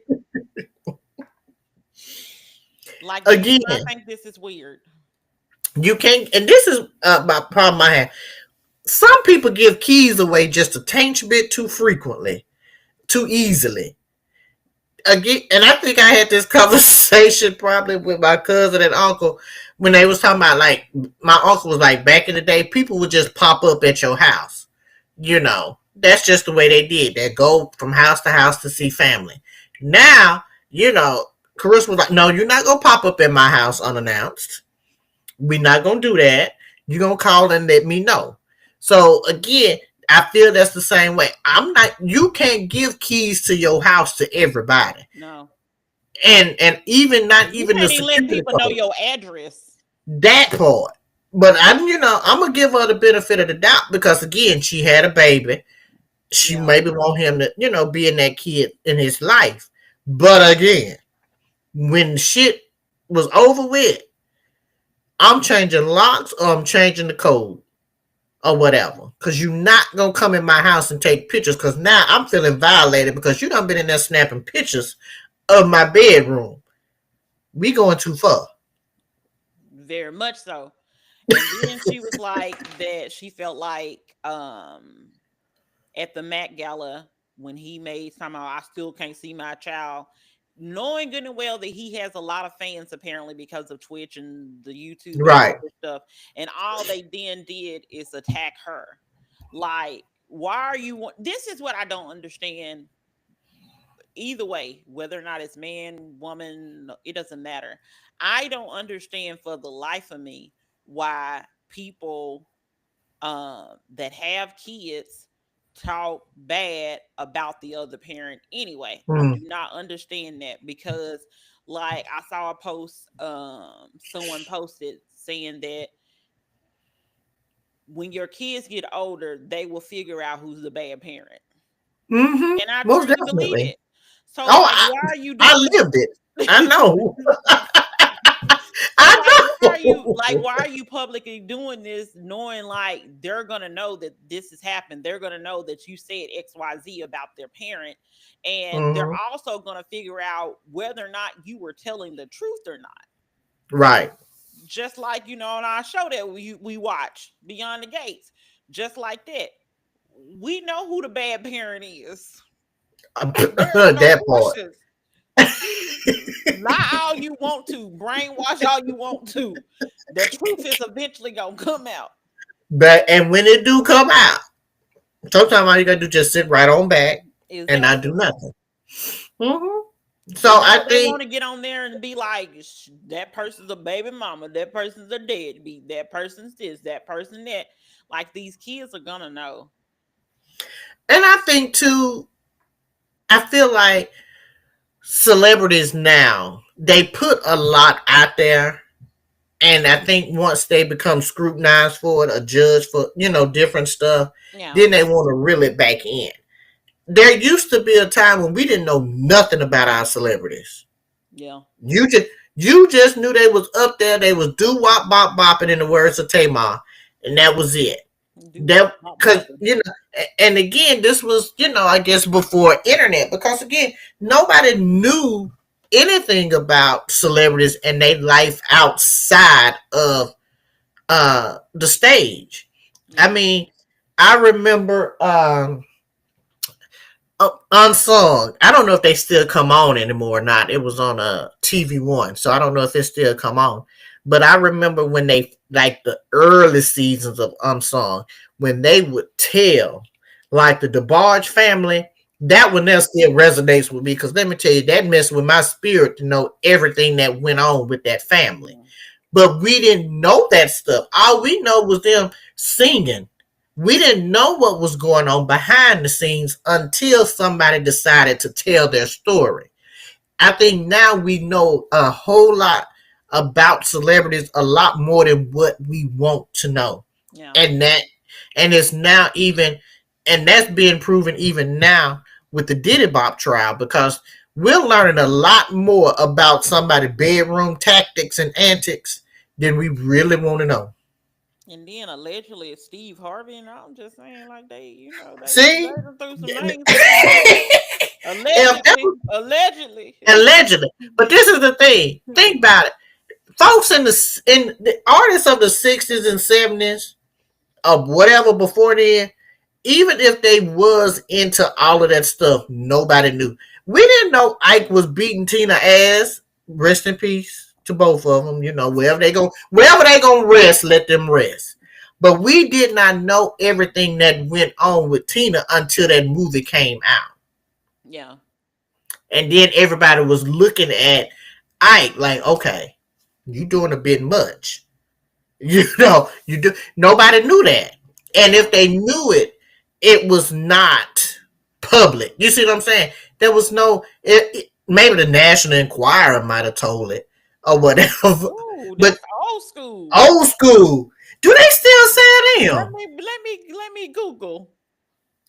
[SPEAKER 1] Like, do you not
[SPEAKER 2] Again,
[SPEAKER 1] think this is weird?
[SPEAKER 2] you can't, and this is my problem I have. Some people give keys away just a tainch bit too frequently, too easily. Again, and I think I had this conversation probably with my cousin and uncle when they was talking about, like, my uncle was like, back in the day, people would just pop up at your house. That's just the way they did. They go from house to house to see family. Now, Carissa was like, no, you're not gonna pop up at my house unannounced. We're not gonna do that. You're gonna call and let me know. So again, I feel that's the same way. I'm not. You can't give keys to your house to everybody,
[SPEAKER 1] No.
[SPEAKER 2] and even not
[SPEAKER 1] You
[SPEAKER 2] even the
[SPEAKER 1] can't even let
[SPEAKER 2] security
[SPEAKER 1] people know
[SPEAKER 2] folks.
[SPEAKER 1] your address.
[SPEAKER 2] That part. But I'm gonna give her the benefit of the doubt because again, she had a baby. She
[SPEAKER 1] Yeah.
[SPEAKER 2] maybe want him to, be in that kid in his life. But again, when shit was over with, I'm changing locks or I'm changing the code or whatever. Because you're not going to come in my house and take pictures because now I'm feeling violated because you done been in there snapping pictures of my bedroom. We going too far.
[SPEAKER 1] Very much so. And then she was like that she felt like at the Met Gala when he made somehow I still can't see my child, knowing good and well that he has a lot of fans apparently because of Twitch and the YouTube and all
[SPEAKER 2] Right.
[SPEAKER 1] this stuff, and all they then did is attack her. Like, why are you? This is what I don't understand. Either way, whether or not it's man, woman, it doesn't matter. I don't understand for the life of me why people that have kids talk bad about the other parent anyway. I do
[SPEAKER 2] Mm.
[SPEAKER 1] not understand that because like I saw a post someone posted saying that when your kids get older, they will figure out who's the bad parent.
[SPEAKER 2] Mm-hmm.
[SPEAKER 1] And I
[SPEAKER 2] Most
[SPEAKER 1] truly believe
[SPEAKER 2] definitely.
[SPEAKER 1] it. So
[SPEAKER 2] Oh,
[SPEAKER 1] like why are you
[SPEAKER 2] I
[SPEAKER 1] doing
[SPEAKER 2] lived it. I know.
[SPEAKER 1] So like
[SPEAKER 2] I know.
[SPEAKER 1] why are you publicly doing this knowing like they're gonna know that this has happened. They're gonna know that you said XYZ about their parent. And they're
[SPEAKER 2] Mm-hmm.
[SPEAKER 1] also gonna figure out whether or not you were telling the truth or not.
[SPEAKER 2] Right.
[SPEAKER 1] Just like on our show that we watch, Beyond the Gates. Just like that. We know who the bad parent is. There's no
[SPEAKER 2] That part.
[SPEAKER 1] questions. Lie all you want to, brainwash all you want to. The truth is eventually gonna come out.
[SPEAKER 2] But and when it do come out, sometimes all you gotta do just sit right on back and not do
[SPEAKER 1] Exactly.
[SPEAKER 2] nothing. Mm-hmm. So
[SPEAKER 1] But
[SPEAKER 2] I
[SPEAKER 1] no, they
[SPEAKER 2] think
[SPEAKER 1] want to get on there and be like, that person's a baby mama, that person's a deadbeat, that person's this, that person that. Like these kids are gonna know.
[SPEAKER 2] and I think too, I feel like celebrities now, they put a lot out there. And I think once they become scrutinized for it, or judged for, different stuff,
[SPEAKER 1] Yeah,
[SPEAKER 2] then they want to reel it back in. There used to be a time when we didn't know nothing about our celebrities.
[SPEAKER 1] yeah.
[SPEAKER 2] You just knew they was up there, they was do wop bop bopping in the words of Tamar, and that was it.
[SPEAKER 1] Do
[SPEAKER 2] That
[SPEAKER 1] not
[SPEAKER 2] because
[SPEAKER 1] bopping.
[SPEAKER 2] and again, this was I guess before internet because again, nobody knew anything about celebrities and their life outside of the stage. I
[SPEAKER 1] Yeah,
[SPEAKER 2] mean, I remember Unsung. I don't know if they still come on anymore or not. It was on TV1, so I don't know if it still come on. But I remember when they like the early seasons of Unsung when they would tell like the DeBarge family. That one there still resonates with me because let me tell you that messed with my spirit to know everything that went on with that family.
[SPEAKER 1] yeah.
[SPEAKER 2] but we didn't know that stuff. All we know was them singing. We didn't know what was going on behind the scenes until somebody decided to tell their story. I think now we know a whole lot about celebrities, a lot more than what we want to know.
[SPEAKER 1] Yeah.
[SPEAKER 2] And that and it's now even and that's being proven even now with the Diddy Bop trial, because we're learning a lot more about somebody's bedroom tactics and antics than we really want to know.
[SPEAKER 1] And then allegedly it's Steve Harvey, and I'm just saying, like, they
[SPEAKER 2] See?
[SPEAKER 1] done threw some names in there too. Allegedly, allegedly.
[SPEAKER 2] Allegedly. But this is the thing. Think about it. Folks in the artists of the 60s and 70s, of whatever before then, even if they was into all of that stuff, nobody knew. We didn't know Ike was beating Tina ass. Rest in peace to both of them. You know, wherever they gonna rest, let them rest. But we did not know everything that went on with Tina until that movie came out,
[SPEAKER 1] Yeah.
[SPEAKER 2] and then everybody was looking at Ike like, okay, you doing a bit much. You know, you do. Nobody knew that, and if they knew it, it was not public. You see what I'm saying? There was no. Maybe the National Enquirer might have told it or whatever,
[SPEAKER 1] Ooh,
[SPEAKER 2] but
[SPEAKER 1] that's old school.
[SPEAKER 2] old school. Do they still say them?
[SPEAKER 1] Let me Google.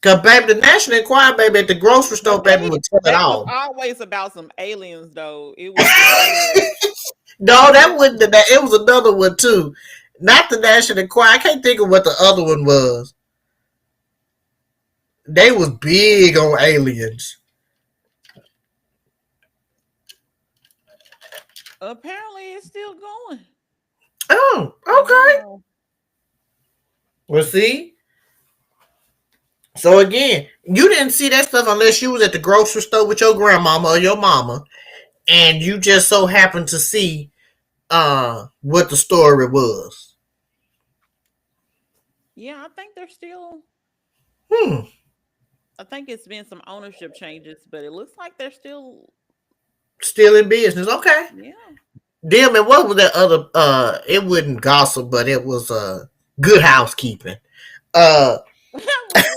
[SPEAKER 2] Cause baby, the National Enquirer, baby, at the grocery store,
[SPEAKER 1] But
[SPEAKER 2] baby, would tell it
[SPEAKER 1] they was
[SPEAKER 2] all.
[SPEAKER 1] always about some aliens though. It was just weird.
[SPEAKER 2] No, that wasn't that. It was another one too. Not the National Enquirer. I can't think of what the other one was. They was big on aliens.
[SPEAKER 1] Apparently it's still going.
[SPEAKER 2] Oh,
[SPEAKER 1] I don't
[SPEAKER 2] okay.
[SPEAKER 1] know.
[SPEAKER 2] Well, see. So again, you didn't see that stuff unless you was at the grocery store with your grandmama or your mama, and you just so happened to see what the story was.
[SPEAKER 1] Yeah, I think they're still
[SPEAKER 2] Hmm.
[SPEAKER 1] I think it's been some ownership changes, but it looks like they're still
[SPEAKER 2] Still in business. Okay.
[SPEAKER 1] yeah.
[SPEAKER 2] Damn, and what was that other it wasn't gossip, but it was good housekeeping. Uh
[SPEAKER 1] I was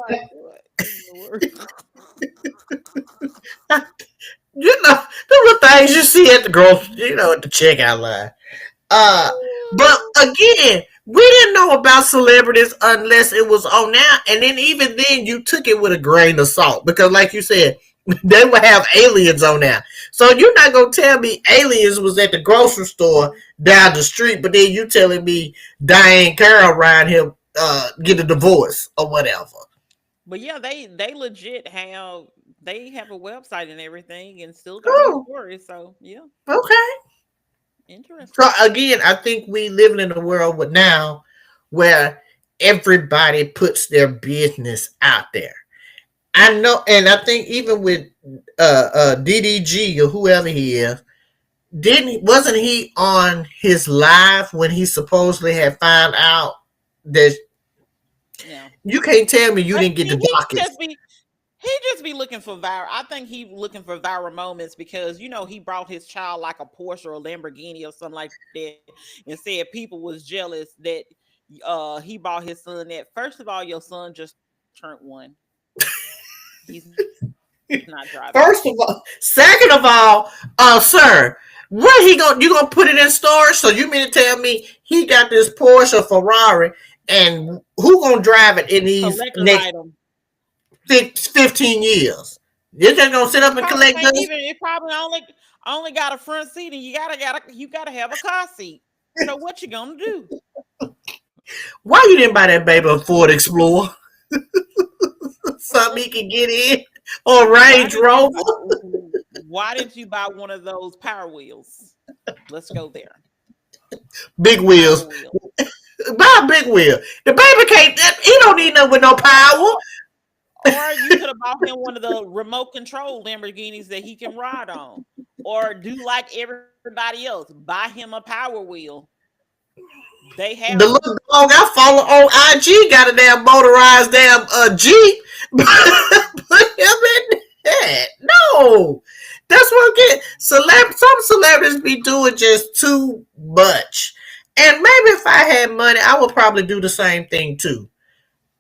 [SPEAKER 1] like, what in the world?
[SPEAKER 2] you know, the little things you see at the grocery, at the checkout line. Uh, but again, we didn't know about celebrities unless it was on now, and then even then, you took it with a grain of salt because, like you said, they would have aliens on there. So you're not gonna tell me aliens was at the grocery store down the street, but then you telling me Diane Carroll around here get a divorce or whatever.
[SPEAKER 1] But yeah, they legit have a website and everything and still got their
[SPEAKER 2] Oh,
[SPEAKER 1] stories. So yeah,
[SPEAKER 2] okay. So
[SPEAKER 1] interesting.
[SPEAKER 2] again, I think we living in a world with now where everybody puts their business out there. I know, and I think even with DDG or whoever he is, didn't wasn't he on his live when he supposedly had found out that
[SPEAKER 1] Yeah.
[SPEAKER 2] you can't tell me you
[SPEAKER 1] But
[SPEAKER 2] didn't get
[SPEAKER 1] see,
[SPEAKER 2] the dockets.
[SPEAKER 1] he just be looking for viral. I think he looking for viral moments because he brought his child like a Porsche or a Lamborghini or something like that, and said people was jealous that he bought his son that. First of all, your son just turned one. He's not driving that.
[SPEAKER 2] First of all, second of all, sir, what he gonna you gonna put it in storage? So you mean to tell me he got this Porsche or Ferrari, and who gonna drive it in these
[SPEAKER 1] Collector's
[SPEAKER 2] next
[SPEAKER 1] item.
[SPEAKER 2] 15 years? You're just gonna sit
[SPEAKER 1] It
[SPEAKER 2] up and
[SPEAKER 1] probably
[SPEAKER 2] collect
[SPEAKER 1] ain't
[SPEAKER 2] dust?
[SPEAKER 1] even. It probably only got a front seat, and you gotta have a car seat. So what you gonna do?
[SPEAKER 2] Why you didn't buy that baby a Ford Explorer? Something he can get in, or
[SPEAKER 1] Why
[SPEAKER 2] Range
[SPEAKER 1] didn't you
[SPEAKER 2] Rover?
[SPEAKER 1] buy? Why didn't you buy one of those Power Wheels? Let's go there.
[SPEAKER 2] Big
[SPEAKER 1] Power
[SPEAKER 2] wheels.
[SPEAKER 1] Wheel,
[SPEAKER 2] Buy a big wheel. The baby can't. He don't need nothing with no power.
[SPEAKER 1] or you could have bought him one of the remote control Lamborghinis that he can ride on, or do like everybody else, buy him a Power Wheel. They have
[SPEAKER 2] The
[SPEAKER 1] them.
[SPEAKER 2] little dog I follow on IG got a damn motorized damn Jeep. Put him in that. No. That's what I'm getting. Some celebrities be doing just too much. And maybe if I had money, I would probably do the same thing too.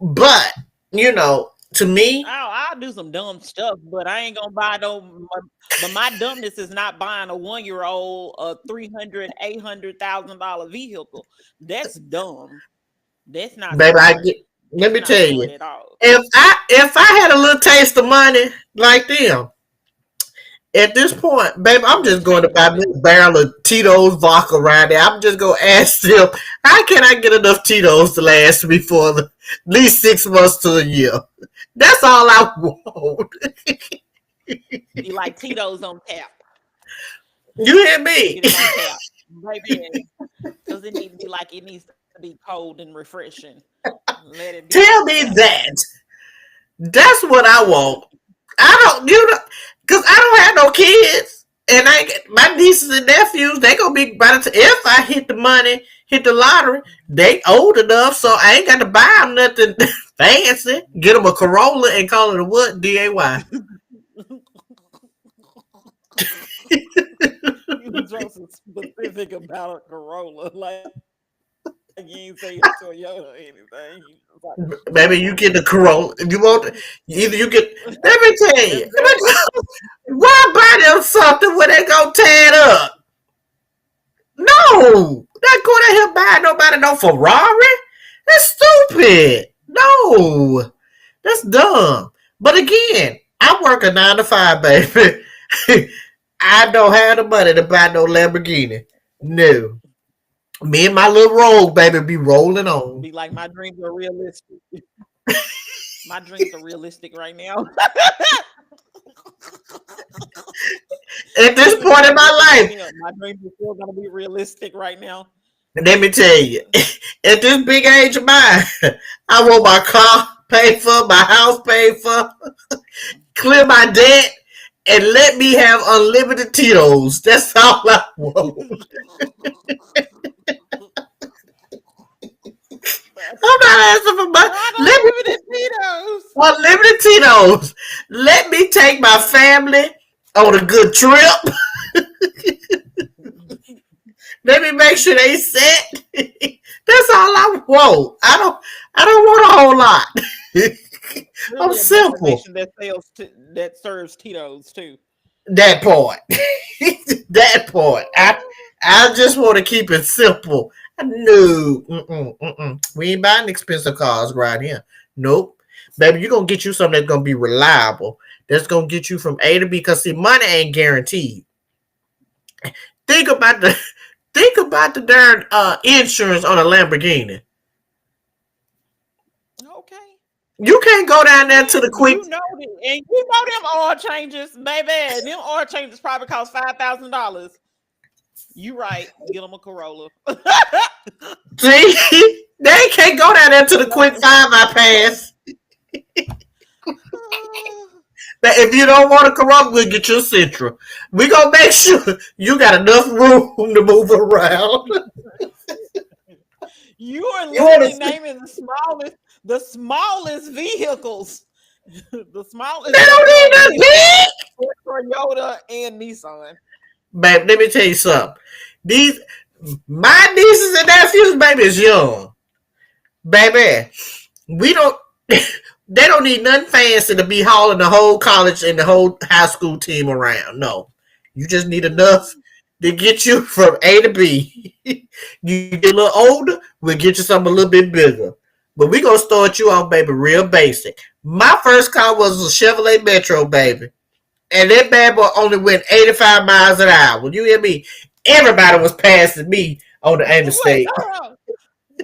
[SPEAKER 2] But, to me,
[SPEAKER 1] I'll do some dumb stuff, but I ain't gonna buy no. But my dumbness is not buying a 1 year old a $300,000, $800,000 vehicle. That's dumb. That's not
[SPEAKER 2] baby,
[SPEAKER 1] smart.
[SPEAKER 2] let
[SPEAKER 1] That's
[SPEAKER 2] me
[SPEAKER 1] not
[SPEAKER 2] tell
[SPEAKER 1] smart
[SPEAKER 2] you,
[SPEAKER 1] at all.
[SPEAKER 2] if I had a little taste of money like them, at this point, baby, I'm
[SPEAKER 1] What
[SPEAKER 2] just going to
[SPEAKER 1] taste
[SPEAKER 2] buy
[SPEAKER 1] of
[SPEAKER 2] me
[SPEAKER 1] it?
[SPEAKER 2] a barrel of Tito's vodka right there. I'm just going to ask them, how can I get enough Tito's to last me for at least 6 months to a year? That's all I want.
[SPEAKER 1] Be like Tito's on tap.
[SPEAKER 2] You hear me?
[SPEAKER 1] Get it on tap, baby. Because it needs to be cold and refreshing. Let it be on
[SPEAKER 2] Tell
[SPEAKER 1] tap.
[SPEAKER 2] me that. That's what I want. I don't, because I don't have no kids. And my nieces and nephews, they gonna be by the time if I hit the money, hit the lottery, they old enough, so I ain't got to buy them nothing fancy. Get them a Corolla and call it a what? DAY.
[SPEAKER 1] You was so specific about a Corolla, like you ain't say a Toyota or anything. You was like Corolla.
[SPEAKER 2] Maybe you get the Corolla. If you want, either you get. Let me tell
[SPEAKER 1] That's
[SPEAKER 2] you.
[SPEAKER 1] better.
[SPEAKER 2] Why buy them something when they gonna tear it up? No, not going out here buying nobody no Ferrari. That's stupid. No, that's dumb. But again, I work a 9 to 5, baby. I don't have the money to buy no Lamborghini. No, me and my little rogue baby be rolling on.
[SPEAKER 1] Be like my dreams are realistic. My dreams are realistic right now.
[SPEAKER 2] At this
[SPEAKER 1] Even if
[SPEAKER 2] point in
[SPEAKER 1] I get the
[SPEAKER 2] my life,
[SPEAKER 1] money up, my dreams are still gonna be realistic right now.
[SPEAKER 2] let me tell you, at this big age of mine, I want my car paid for, my house paid for, clear my debt, and let me have unlimited Tito's. That's all I want. I'm not asking for money.
[SPEAKER 1] Not
[SPEAKER 2] Let me
[SPEAKER 1] unlimited Tito's.
[SPEAKER 2] unlimited Tito's. Let me take my family on a good trip. Let me make sure they set. That's all I want. I don't want a whole lot. I'm
[SPEAKER 1] Really a
[SPEAKER 2] simple.
[SPEAKER 1] destination that serves Tito's too.
[SPEAKER 2] That part. That part. I just want to keep it simple. No. We ain't buying expensive cars right here. Nope. Baby, you're going to get you something that's going to be reliable. That's going to get you from A to B. Because, see, money ain't guaranteed. Think about the think about the darn insurance on a Lamborghini.
[SPEAKER 1] Okay.
[SPEAKER 2] You can't go down there to
[SPEAKER 1] And
[SPEAKER 2] the quick.
[SPEAKER 1] you know them oil changes, baby. Them oil changes probably cost $5,000. You right. Get them a Corolla.
[SPEAKER 2] See, they can't go down there to the quick five I pass. But if you don't want a Corolla, we'll get you a Sentra. We gonna make sure you got enough room to move around.
[SPEAKER 1] You are
[SPEAKER 2] You want
[SPEAKER 1] literally
[SPEAKER 2] to?
[SPEAKER 1] naming the smallest vehicles. The smallest
[SPEAKER 2] They don't
[SPEAKER 1] vehicle
[SPEAKER 2] need
[SPEAKER 1] of the
[SPEAKER 2] that
[SPEAKER 1] vehicle
[SPEAKER 2] big.
[SPEAKER 1] for Toyota and Nissan.
[SPEAKER 2] Babe, let me tell you something. These my nieces and nephews, baby, is young. Baby, we don't. They don't need nothing fancy to be hauling the whole college and the whole high school team around. No, you just need enough to get you from A to B. You get a little older, we'll get you something a little bit bigger. But we gonna start you off, baby, real basic. My first car was a Chevrolet Metro, baby, and that bad boy only went 85 miles an hour. You hear me? Everybody was passing me on the
[SPEAKER 1] Wait,
[SPEAKER 2] interstate.
[SPEAKER 1] hold on.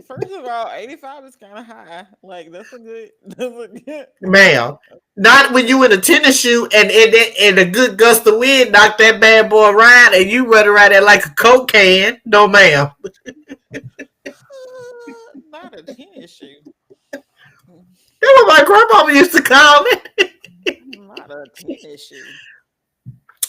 [SPEAKER 1] First of all, 85 is kind of high. Like that's a good. That's a good.
[SPEAKER 2] Ma'am. Not when you in a tennis shoe and a good gust of wind knock that bad boy around and you run around there like a coke can. No, ma'am.
[SPEAKER 1] Not a tennis shoe.
[SPEAKER 2] That's what my grandmama used to call it.
[SPEAKER 1] Not a tennis shoe.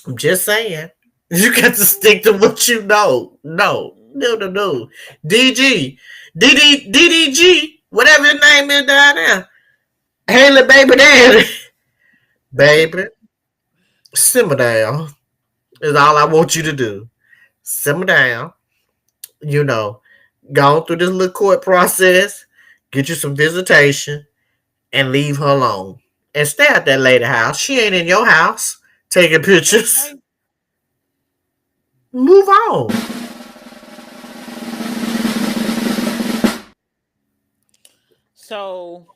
[SPEAKER 2] I'm just saying. You got to stick to what you know. No. No, no, no. DG. DDG. Whatever his name is down there. Haley baby daddy. Baby. Simmer down. Is all I want you to do. Simmer down. You know. Go through this little court process, get you some visitation, and leave her alone. And stay at that lady house. She ain't in your house taking pictures.
[SPEAKER 1] Okay.
[SPEAKER 2] Move on.
[SPEAKER 1] So,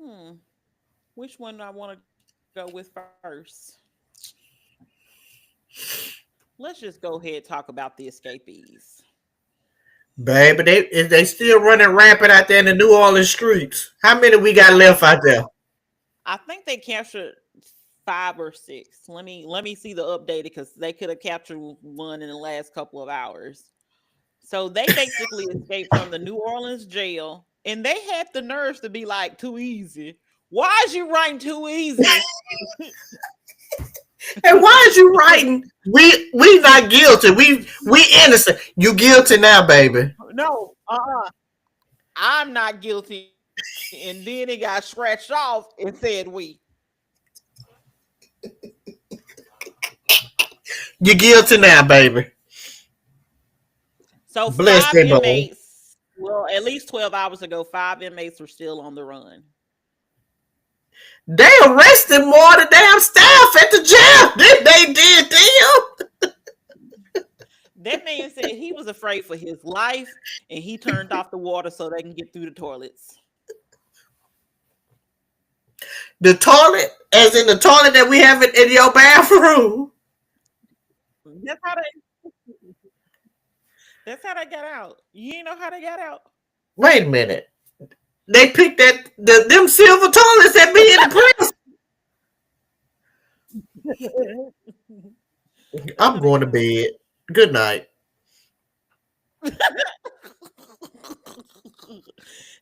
[SPEAKER 1] hmm, which one do I want to go with first? Let's just go ahead and talk about the escapees.
[SPEAKER 2] Baby, they still running rampant out there in the New Orleans streets. How many we got
[SPEAKER 1] I think
[SPEAKER 2] left out there?
[SPEAKER 1] I think they captured 5 or 6. Let me see the updated because they could have captured one in the last couple of hours. So they basically escaped from the New Orleans jail, and they had the nerves to be like, "Too easy." Why is you writing too easy?
[SPEAKER 2] And why is you writing? We not guilty. We innocent. You guilty now, baby.
[SPEAKER 1] No, I'm not guilty. And then it got scratched off and said we.
[SPEAKER 2] You guilty now, baby.
[SPEAKER 1] So
[SPEAKER 2] Bless
[SPEAKER 1] five
[SPEAKER 2] they boy.
[SPEAKER 1] inmates, well, at least 12 hours ago, 5 inmates were still on the run.
[SPEAKER 2] They arrested more of the damn staff at the jail than they did them.
[SPEAKER 1] That man said he was afraid for his life and he turned off the water so they can get through the toilets.
[SPEAKER 2] The toilet, as in the toilet that we have in your bathroom.
[SPEAKER 1] That's how they that's how they got out. You ain't know how they got out.
[SPEAKER 2] Wait a minute. They picked them silver toilets that be in the prison.
[SPEAKER 1] That's
[SPEAKER 2] I'm
[SPEAKER 1] how they
[SPEAKER 2] going to
[SPEAKER 1] got out.
[SPEAKER 2] bed. Good night.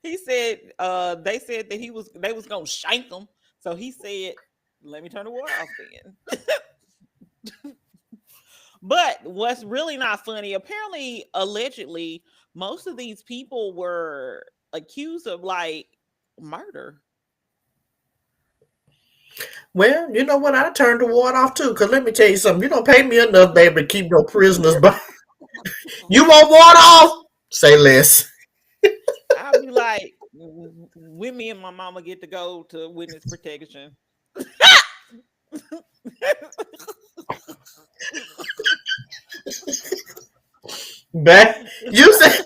[SPEAKER 1] He said they said that they was gonna shank him. So he said, let me turn the water off then. But what's really not funny, apparently, allegedly, most of these people were accused of like murder.
[SPEAKER 2] Well, you know what? I turned the water off too. Cause let me tell you something. You don't pay me enough, baby, to keep no prisoners. But you want water off? Say less.
[SPEAKER 1] I'll be like, when me and my mama get to go to witness protection.
[SPEAKER 2] Back. You said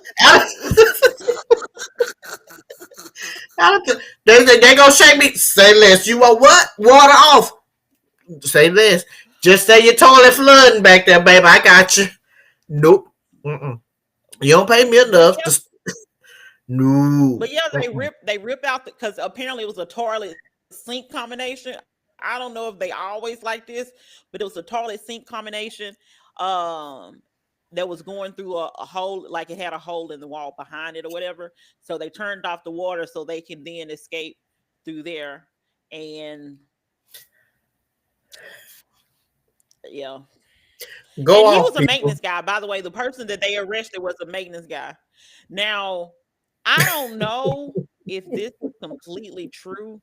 [SPEAKER 2] they gonna shake me. Say less. You want what? Water off. Say less. Just say your toilet flooding back there, baby. I got you. Nope. Mm-mm. You don't pay me
[SPEAKER 1] But
[SPEAKER 2] enough
[SPEAKER 1] yeah,
[SPEAKER 2] to. No.
[SPEAKER 1] but yeah,
[SPEAKER 2] Mm-mm.
[SPEAKER 1] they rip out because apparently it was a toilet sink combination. I don't know if they always like this, but it was a toilet sink combination. Um, that was going through a hole, like it had a hole in the wall behind it or whatever. So they turned off the water so they can then escape through there. And yeah.
[SPEAKER 2] Go
[SPEAKER 1] And he
[SPEAKER 2] off,
[SPEAKER 1] was a
[SPEAKER 2] people.
[SPEAKER 1] maintenance guy. By the way, the person that they arrested was a maintenance guy. Now, I don't know if this is completely true.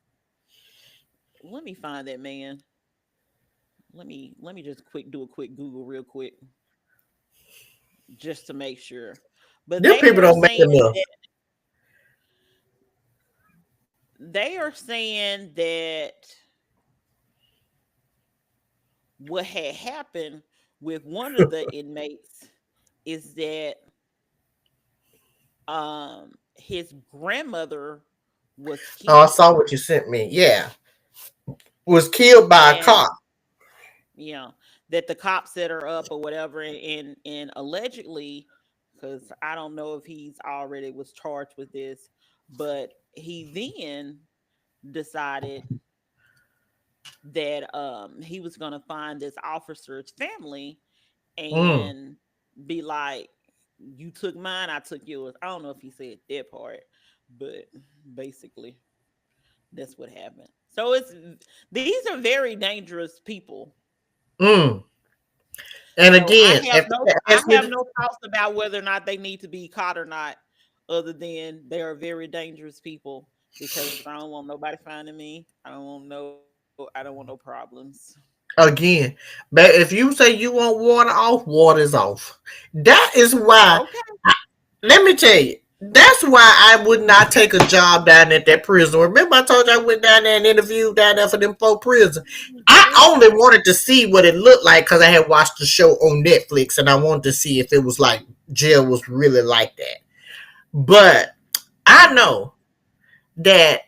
[SPEAKER 1] Let me find that man. Let me just quick do a quick Google real quick just to make sure. But
[SPEAKER 2] Them people don't make enough.
[SPEAKER 1] they are saying that what had happened with one of the inmates is that his grandmother was
[SPEAKER 2] Oh, I
[SPEAKER 1] killed,
[SPEAKER 2] saw what you sent me. Yeah, was killed by a
[SPEAKER 1] and
[SPEAKER 2] cop.
[SPEAKER 1] you know that the cop set her up or whatever, and allegedly, because I don't know if he's already was charged with this, but he then decided that he was going to find this officer's family
[SPEAKER 2] Mm.
[SPEAKER 1] and be like, you took mine, I took yours. I don't know if he said that part, but basically that's what happened. So these are very dangerous people.
[SPEAKER 2] Mm. And
[SPEAKER 1] So
[SPEAKER 2] again,
[SPEAKER 1] I
[SPEAKER 2] ask me.
[SPEAKER 1] have no thoughts about whether or not they need to be caught or not, other than they are very dangerous people because I don't want nobody finding me. I don't want no problems.
[SPEAKER 2] Again, but if you say you want water off, water's off. That is why.
[SPEAKER 1] Okay.
[SPEAKER 2] Let me tell you. That's why I would not take a job down at that prison. Remember, I told you I went down there and interviewed down there for them four prisons. I only
[SPEAKER 1] Yeah.
[SPEAKER 2] wanted to see what it looked like because I had watched the show on Netflix and I wanted to see if it was like jail was really like that. But I know that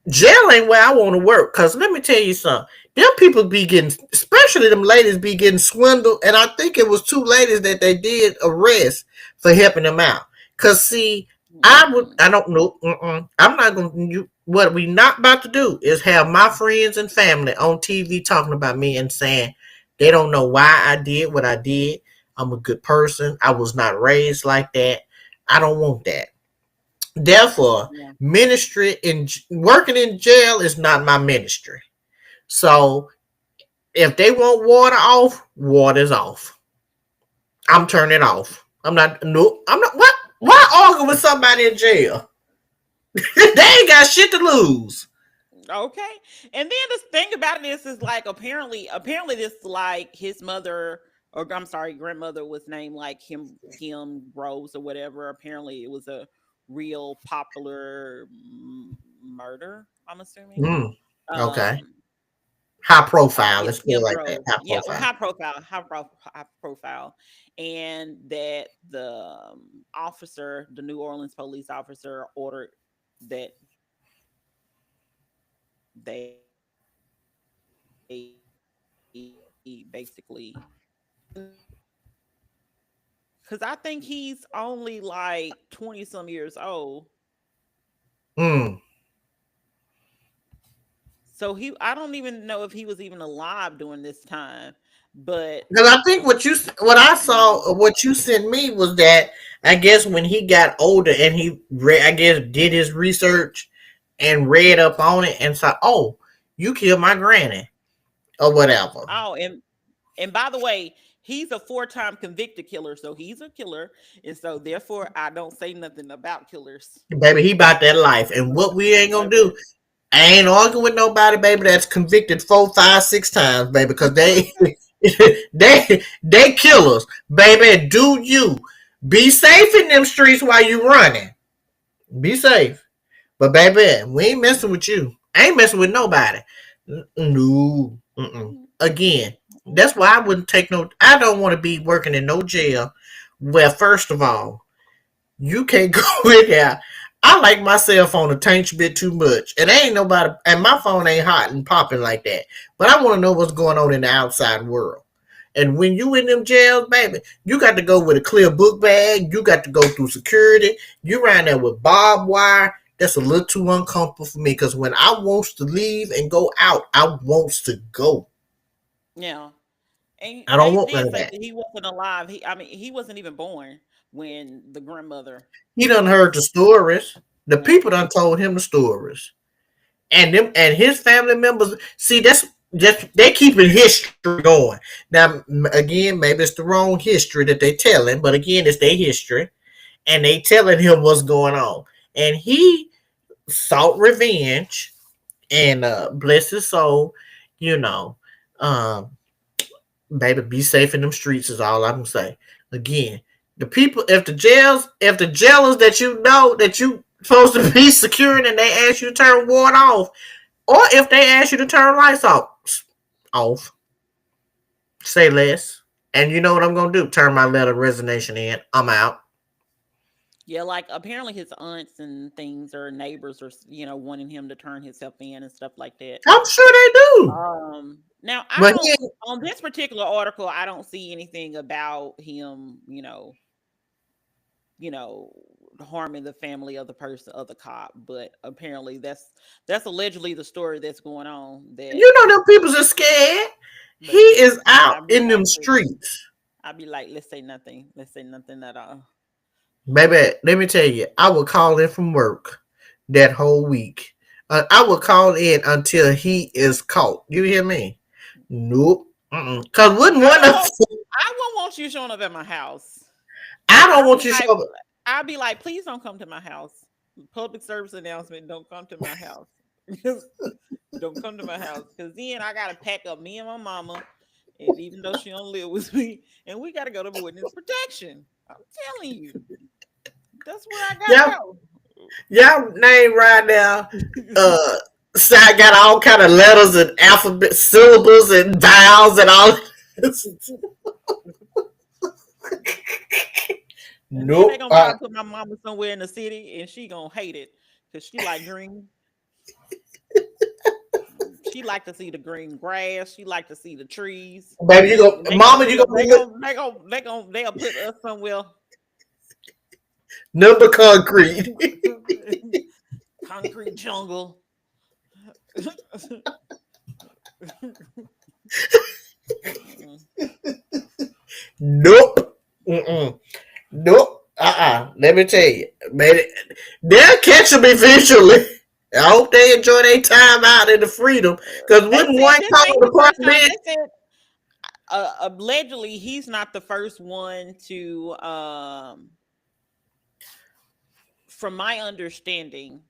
[SPEAKER 2] jail ain't where I want to work. Cause let me tell you something. Them people be getting, especially them ladies, be getting swindled. And I think it was two ladies that they did arrest for helping them out. Cause see, I don't know. I'm not gonna. What we not about to do is have my friends and family on TV talking about me and saying they don't know why I did what I did. I'm a good person. I was not raised like that. I don't want that. Therefore,
[SPEAKER 1] Yeah.
[SPEAKER 2] ministry in working in jail is not my ministry. So if they want water off, water's off. I'm turning it off. I'm not. No, I'm not. What? Why argue with somebody in jail? They ain't got shit to lose.
[SPEAKER 1] Okay. And then the thing about this is like apparently this like his mother or I'm sorry, grandmother was named like Kim Rose or whatever. Apparently it was a real popular murder, I'm assuming.
[SPEAKER 2] Mm, okay.
[SPEAKER 1] Um
[SPEAKER 2] High profile.
[SPEAKER 1] yeah,
[SPEAKER 2] Let's put it
[SPEAKER 1] Kim
[SPEAKER 2] like that.
[SPEAKER 1] Rose.
[SPEAKER 2] High
[SPEAKER 1] Yeah, well,
[SPEAKER 2] profile.
[SPEAKER 1] high profile, and that the officer, the New Orleans police officer, ordered that they basically because I think he's only like 20 some years old.
[SPEAKER 2] Mm.
[SPEAKER 1] So I don't even know if he was even alive during this time. But
[SPEAKER 2] Because I think what I
[SPEAKER 1] yeah.
[SPEAKER 2] saw, what you sent me was that I guess when he got older and he I guess did his research and read up on it and saw, oh, you killed my granny or whatever.
[SPEAKER 1] Oh, and by the way, he's a four-time convicted killer, so he's a killer, and so therefore I don't say nothing about killers.
[SPEAKER 2] Baby, he about that life. And what we ain't gonna do,
[SPEAKER 1] Okay.
[SPEAKER 2] I ain't arguing with nobody, baby, that's convicted four, five, six times, baby, because they
[SPEAKER 1] Okay.
[SPEAKER 2] they killers. Baby, do you. Be safe in them streets while you running. Be safe. But baby, we ain't messing with you. I ain't messing with nobody. No. Mm-mm. Again, that's why I wouldn't take no. I don't want to be working in no jail. Where first of all, you can't go in there. I like my cell phone a tiny bit too much, and ain't nobody. And my phone ain't hot and popping like that. But I want to know what's going on in the outside world. And when you in them jails, baby, you got to go with a clear book bag. You got to go through security. You around there with barbed wire. That's a little too uncomfortable for me because when I wants to leave and go out, I wants to go.
[SPEAKER 1] Yeah. And
[SPEAKER 2] I don't
[SPEAKER 1] they
[SPEAKER 2] want none
[SPEAKER 1] did
[SPEAKER 2] of
[SPEAKER 1] say
[SPEAKER 2] that.
[SPEAKER 1] that he wasn't alive. I mean, he wasn't even born when the grandmother
[SPEAKER 2] He done heard the
[SPEAKER 1] was.
[SPEAKER 2] stories. The
[SPEAKER 1] Yeah.
[SPEAKER 2] people done told him the stories. And them and his family members, see, that's just they keeping history going. Now, again, maybe it's the wrong history that they telling, but again, it's their history, and they telling him what's going on. And he sought revenge, and bless his soul, you know, um, baby, be safe in them streets is all I can say. Again, the people, if the jailers that you know that you supposed to be securing, and they ask you to turn water off, or if they ask you to turn lights off, say less. And you know what I'm gonna do? Turn my letter of resignation in. I'm out.
[SPEAKER 1] Yeah, like apparently his aunts and things or neighbors are, wanting him to turn himself in and stuff like that.
[SPEAKER 2] I'm sure they do.
[SPEAKER 1] Now I
[SPEAKER 2] But
[SPEAKER 1] don't
[SPEAKER 2] he
[SPEAKER 1] on this particular article, I don't see anything about him, you know, harming the family of the person of the cop, but apparently that's allegedly the story that's going on that
[SPEAKER 2] you know them people's are scared. He
[SPEAKER 1] but
[SPEAKER 2] is out
[SPEAKER 1] I'd be
[SPEAKER 2] in
[SPEAKER 1] like
[SPEAKER 2] them streets.
[SPEAKER 1] I'd be like, let's say nothing. Let's say nothing at all.
[SPEAKER 2] Baby, let me tell you, I would call in from work that whole week. I would call in until he is caught. You hear me? Nope. Cause wouldn't
[SPEAKER 1] I
[SPEAKER 2] one
[SPEAKER 1] won't
[SPEAKER 2] of
[SPEAKER 1] want I won't want you showing up at my house.
[SPEAKER 2] I don't
[SPEAKER 1] I'll be
[SPEAKER 2] want you to
[SPEAKER 1] like
[SPEAKER 2] show up.
[SPEAKER 1] I'll be like, please don't come to my house. Public service announcement, don't come to my house. Don't come to my house. Cause then I gotta pack up me and my mama. And even though she don't live with me, and we got to go to witness protection. I'm telling you, that's where I gotta
[SPEAKER 2] Y'all,
[SPEAKER 1] go.
[SPEAKER 2] y'all name right now. Side got all kind of letters and alphabet syllables and vowels and all.
[SPEAKER 1] And then they
[SPEAKER 2] Nope.
[SPEAKER 1] gonna probably put my mama somewhere in the city, and she gonna hate it because she like green. She like to see the green grass. She like to see the trees.
[SPEAKER 2] Baby, you go,
[SPEAKER 1] And they gonna
[SPEAKER 2] Mama,
[SPEAKER 1] put
[SPEAKER 2] you
[SPEAKER 1] us.
[SPEAKER 2] gonna be look,
[SPEAKER 1] They'll put us somewhere.
[SPEAKER 2] number concrete.
[SPEAKER 1] Concrete jungle. Mm-mm.
[SPEAKER 2] Nope. Mm-mm. Nope. Let me tell you, man, they'll catch them eventually. I hope they enjoy their time out in the freedom. Because
[SPEAKER 1] They
[SPEAKER 2] wouldn't
[SPEAKER 1] said
[SPEAKER 2] one
[SPEAKER 1] this
[SPEAKER 2] call
[SPEAKER 1] ain't
[SPEAKER 2] the
[SPEAKER 1] the
[SPEAKER 2] park
[SPEAKER 1] first time.
[SPEAKER 2] bench?
[SPEAKER 1] They said allegedly he's not the first one to. From my understanding,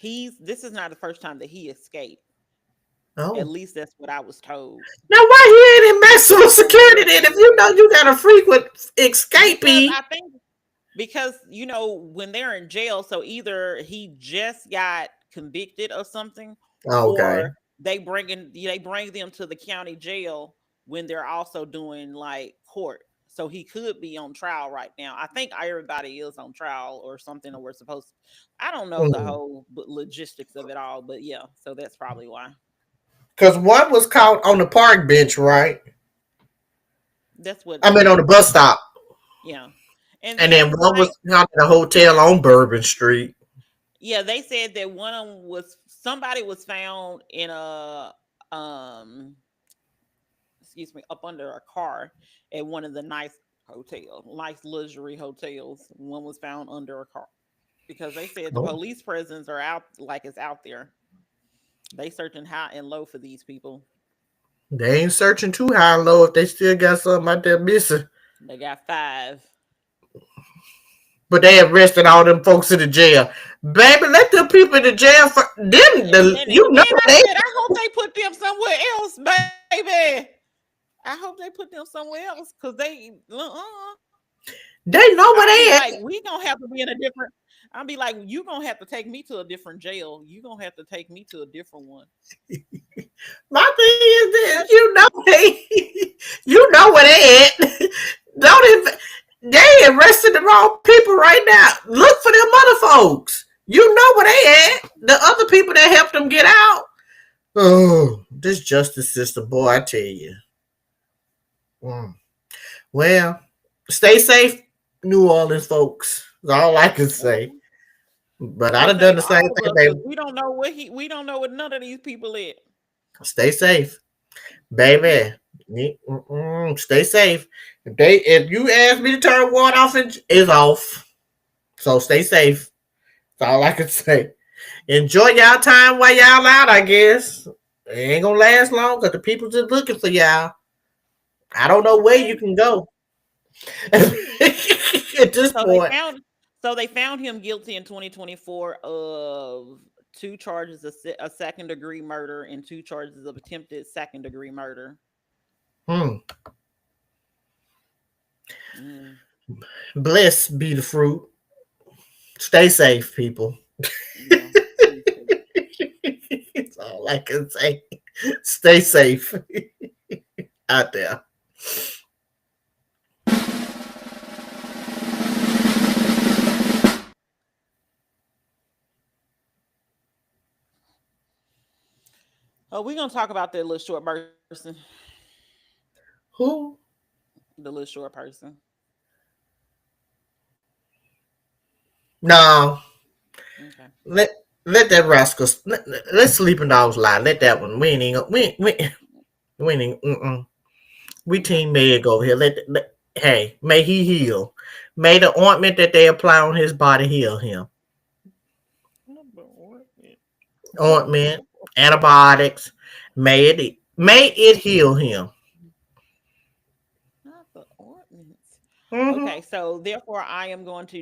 [SPEAKER 1] this is not the first time that he escaped. At
[SPEAKER 2] Oh.
[SPEAKER 1] least that's what I was told.
[SPEAKER 2] Now, why he ain't in maximum
[SPEAKER 1] On
[SPEAKER 2] security then? If you know you got a frequent
[SPEAKER 1] because
[SPEAKER 2] escapee.
[SPEAKER 1] I think because when they're in jail, so either he just got convicted of something,
[SPEAKER 2] Okay.
[SPEAKER 1] or they bring them to the county jail when they're also doing like court. So he could be on trial right now. I think everybody is on trial or something, or we're supposed to. I don't know the whole logistics of it all, but yeah, so that's probably why.
[SPEAKER 2] Because one was caught on the park bench, right?
[SPEAKER 1] That's what
[SPEAKER 2] I mean, on the bus stop.
[SPEAKER 1] yeah. And
[SPEAKER 2] And then
[SPEAKER 1] then
[SPEAKER 2] one
[SPEAKER 1] my
[SPEAKER 2] was caught at a hotel on Bourbon Street.
[SPEAKER 1] Yeah, they said that one of them was somebody was found in a um excuse me, up under a car at one of the nice luxury hotels. One was found under a car because they said the
[SPEAKER 2] Oh,
[SPEAKER 1] police presence are out, like it's out there. They searching high and low for these people.
[SPEAKER 2] they ain't searching too high and low if they still got something out there missing.
[SPEAKER 1] They got five.
[SPEAKER 2] But they arrested all them folks in the jail. Baby, let them people in the jail for them.
[SPEAKER 1] And
[SPEAKER 2] You know
[SPEAKER 1] then I
[SPEAKER 2] they
[SPEAKER 1] said, I hope they put them somewhere else, baby. I hope they put them somewhere else because
[SPEAKER 2] they know
[SPEAKER 1] I'll
[SPEAKER 2] where
[SPEAKER 1] be
[SPEAKER 2] they at.
[SPEAKER 1] like, we gonna have to be in a different. I'll be like, you gonna have to take me to a different jail. You gonna have to take me to a different one.
[SPEAKER 2] My thing is this,
[SPEAKER 1] Especially,
[SPEAKER 2] you know where they at. Don't even they arrested the wrong people right now. Look for them other folks. You know where they at. The other people that helped them get out. Oh, this justice system, boy, I tell you. Mm. Well, stay safe, New Orleans folks. That's all I can say.
[SPEAKER 1] uh,
[SPEAKER 2] But I'd
[SPEAKER 1] stay
[SPEAKER 2] have done
[SPEAKER 1] safe,
[SPEAKER 2] the same
[SPEAKER 1] all of
[SPEAKER 2] thing,
[SPEAKER 1] us,
[SPEAKER 2] baby.
[SPEAKER 1] because we don't know what none of these people at.
[SPEAKER 2] Stay safe, baby. Stay safe. If you ask me to turn one off, it's off. So stay safe. That's all I can say. Enjoy y'all time while y'all out. I guess it ain't gonna last long because the people just looking for y'all. I don't know where you
[SPEAKER 1] Okay.
[SPEAKER 2] can go at this
[SPEAKER 1] So they
[SPEAKER 2] point.
[SPEAKER 1] found so they found him guilty in 2024 of two charges of a second degree murder and two charges of attempted second degree murder.
[SPEAKER 2] Hmm.
[SPEAKER 1] Mm,
[SPEAKER 2] Blessed be the fruit. Stay safe, people.
[SPEAKER 1] yeah, please do.
[SPEAKER 2] That's all I can say. Stay safe out there.
[SPEAKER 1] Oh, we're gonna talk about that little short person.
[SPEAKER 2] Who?
[SPEAKER 1] The little short person.
[SPEAKER 2] No.
[SPEAKER 1] Okay.
[SPEAKER 2] Let let that rascal. Let sleeping dogs lie. Let that one. We ain't even, we
[SPEAKER 1] Okay.
[SPEAKER 2] team Meg over here. Hey, may he heal. May the ointment that they apply on his body heal him. Ointment, antibiotics. May it heal him.
[SPEAKER 1] Not the ordinance.
[SPEAKER 2] Mm-hmm.
[SPEAKER 1] Okay, so therefore I am going to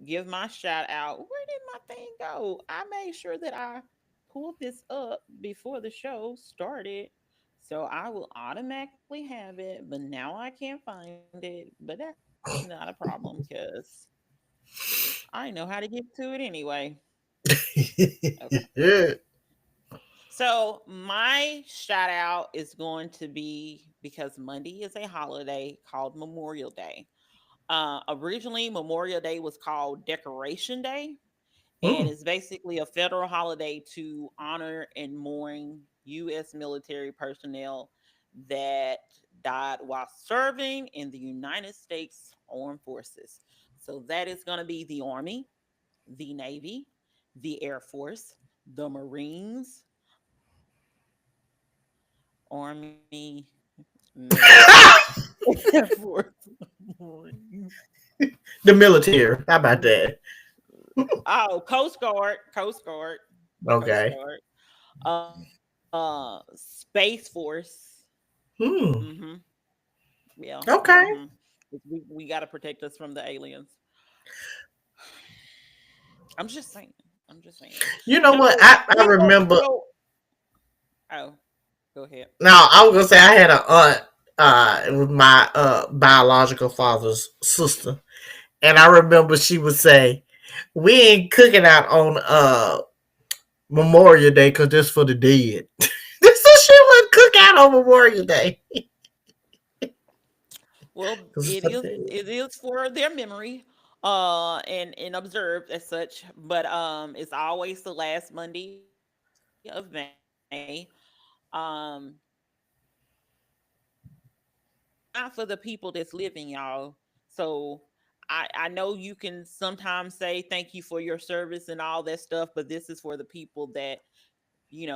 [SPEAKER 1] give my shout out. Where did my thing go? I made sure that I pulled this up before the show started. So I will automatically have it, but now I can't find it. But that's not a problem because I know how to get to it anyway. Okay. So my shout out is going to be because Monday is a holiday called Memorial Day. Originally, Memorial Day was called Decoration Day, and
[SPEAKER 2] Mm,
[SPEAKER 1] it's basically a federal holiday to honor and mourn U.S. military personnel that died while serving in the United States Armed Forces. So that is going to be the Army, the Navy, the Air Force, the Marines, Army, Navy, Air Force, Marines.
[SPEAKER 2] the military. How about that?
[SPEAKER 1] Oh, Coast Guard, Coast Guard, Coast
[SPEAKER 2] Okay.
[SPEAKER 1] Guard. Space Force.
[SPEAKER 2] Hmm.
[SPEAKER 1] Mm-hmm. Yeah.
[SPEAKER 2] Okay.
[SPEAKER 1] Mm-hmm. We got to protect us from the aliens. I'm just saying. I'm just saying.
[SPEAKER 2] You know what?
[SPEAKER 1] So
[SPEAKER 2] I
[SPEAKER 1] people.
[SPEAKER 2] remember.
[SPEAKER 1] So oh, go ahead.
[SPEAKER 2] Now I was gonna say I had an aunt. It was my biological father's sister, and I remember she would say, "We ain't cooking out on Memorial Day because this for the dead." So she would cook out on Memorial Day
[SPEAKER 1] Well,
[SPEAKER 2] because it's
[SPEAKER 1] it
[SPEAKER 2] for the
[SPEAKER 1] is.
[SPEAKER 2] dead.
[SPEAKER 1] It is for their memory, and observed as such. But it's always the last Monday of May. Um, not for the people that's living, y'all. So I know you can sometimes say thank you for your service and all that stuff, but this is for the people that,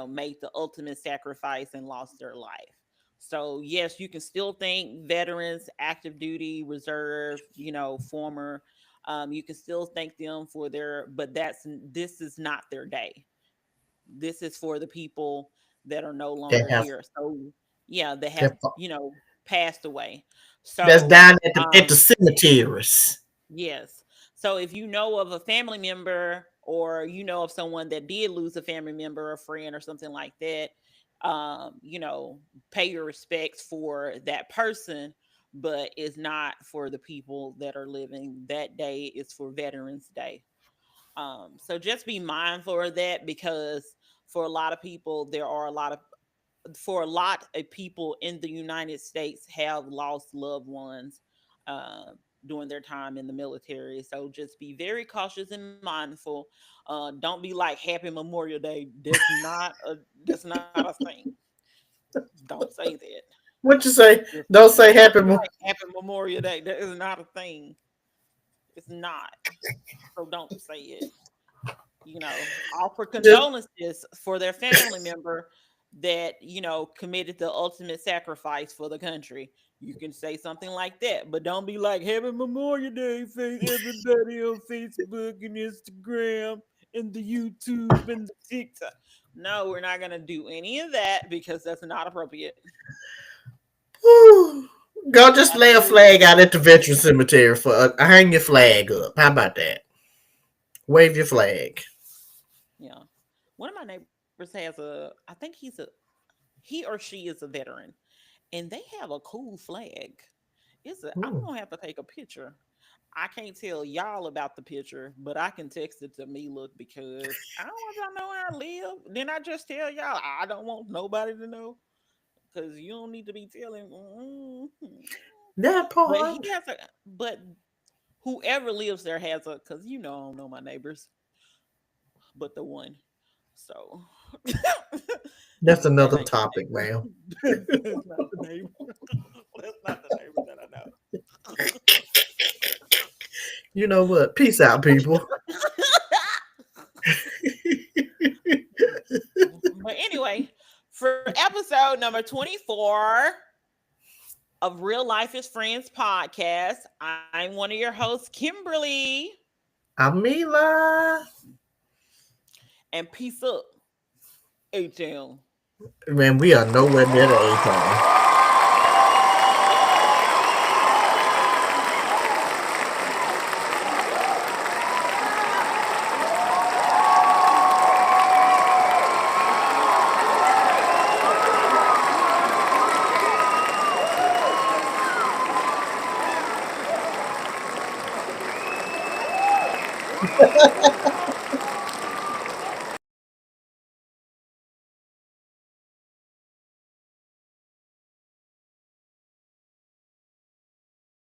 [SPEAKER 1] made the ultimate sacrifice and lost their life. So yes, you can still thank veterans, active duty, reserve, former. You can still thank them for their, but this is not their day. This is for the people that are no
[SPEAKER 2] They
[SPEAKER 1] longer
[SPEAKER 2] have
[SPEAKER 1] here. So yeah, they have,
[SPEAKER 2] that
[SPEAKER 1] passed away.
[SPEAKER 2] that's
[SPEAKER 1] So
[SPEAKER 2] down at the cemeteries.
[SPEAKER 1] yes. So if you know of a family member, or you know of someone that did lose a family member, a friend, or something like that, pay your respects for that person, but it's not for the people that are living. That day is for Veterans Day. So just be mindful of that, because for a lot of people, for a lot of people in the United States have lost loved ones uh, during their time in the military. So just be very cautious and mindful. Don't be like Happy Memorial Day. That's not a thing. Don't say that.
[SPEAKER 2] What you say?
[SPEAKER 1] Just,
[SPEAKER 2] Don't say
[SPEAKER 1] just don't
[SPEAKER 2] happy.
[SPEAKER 1] be like Happy Memorial Day. That is not a thing. It's not. So don't say it. Offer
[SPEAKER 2] Just
[SPEAKER 1] condolences for their family member that, committed the ultimate sacrifice for the country. You can say something like that, but don't be like Happy Memorial Day, everybody on Facebook and Instagram and the YouTube and the TikTok. No, we're not gonna do any of that because that's not appropriate.
[SPEAKER 2] whew, go just lay a
[SPEAKER 1] Absolutely
[SPEAKER 2] flag out
[SPEAKER 1] not
[SPEAKER 2] at the
[SPEAKER 1] appropriate.
[SPEAKER 2] veteran cemetery for hang your flag up. How about that? Wave your flag.
[SPEAKER 1] Yeah. One of my neighbors has I think he or she is a veteran, and they have a cool flag. I'm
[SPEAKER 2] Hmm.
[SPEAKER 1] gonna have to take a picture. I can't tell y'all about the picture, but I can text it to me. Look, because I don't want y'all to know where I live. Then I just tell y'all I don't want nobody to know, because you don't need to be telling.
[SPEAKER 2] That
[SPEAKER 1] But
[SPEAKER 2] part.
[SPEAKER 1] he has a. But whoever lives there has a. Because I don't know my neighbors, but the one. So
[SPEAKER 2] That's
[SPEAKER 1] that
[SPEAKER 2] another
[SPEAKER 1] ain't the
[SPEAKER 2] topic,
[SPEAKER 1] neighbor.
[SPEAKER 2] man.
[SPEAKER 1] That's not the neighbor. That's not the neighbor that I know.
[SPEAKER 2] You know what? Peace out, people.
[SPEAKER 1] But anyway, for episode number 24 of Real Life is Friends podcast, I'm one of your hosts, Kimberly.
[SPEAKER 2] Amila.
[SPEAKER 1] And peace up, A-Town.
[SPEAKER 2] Man, we are nowhere near the A-Town.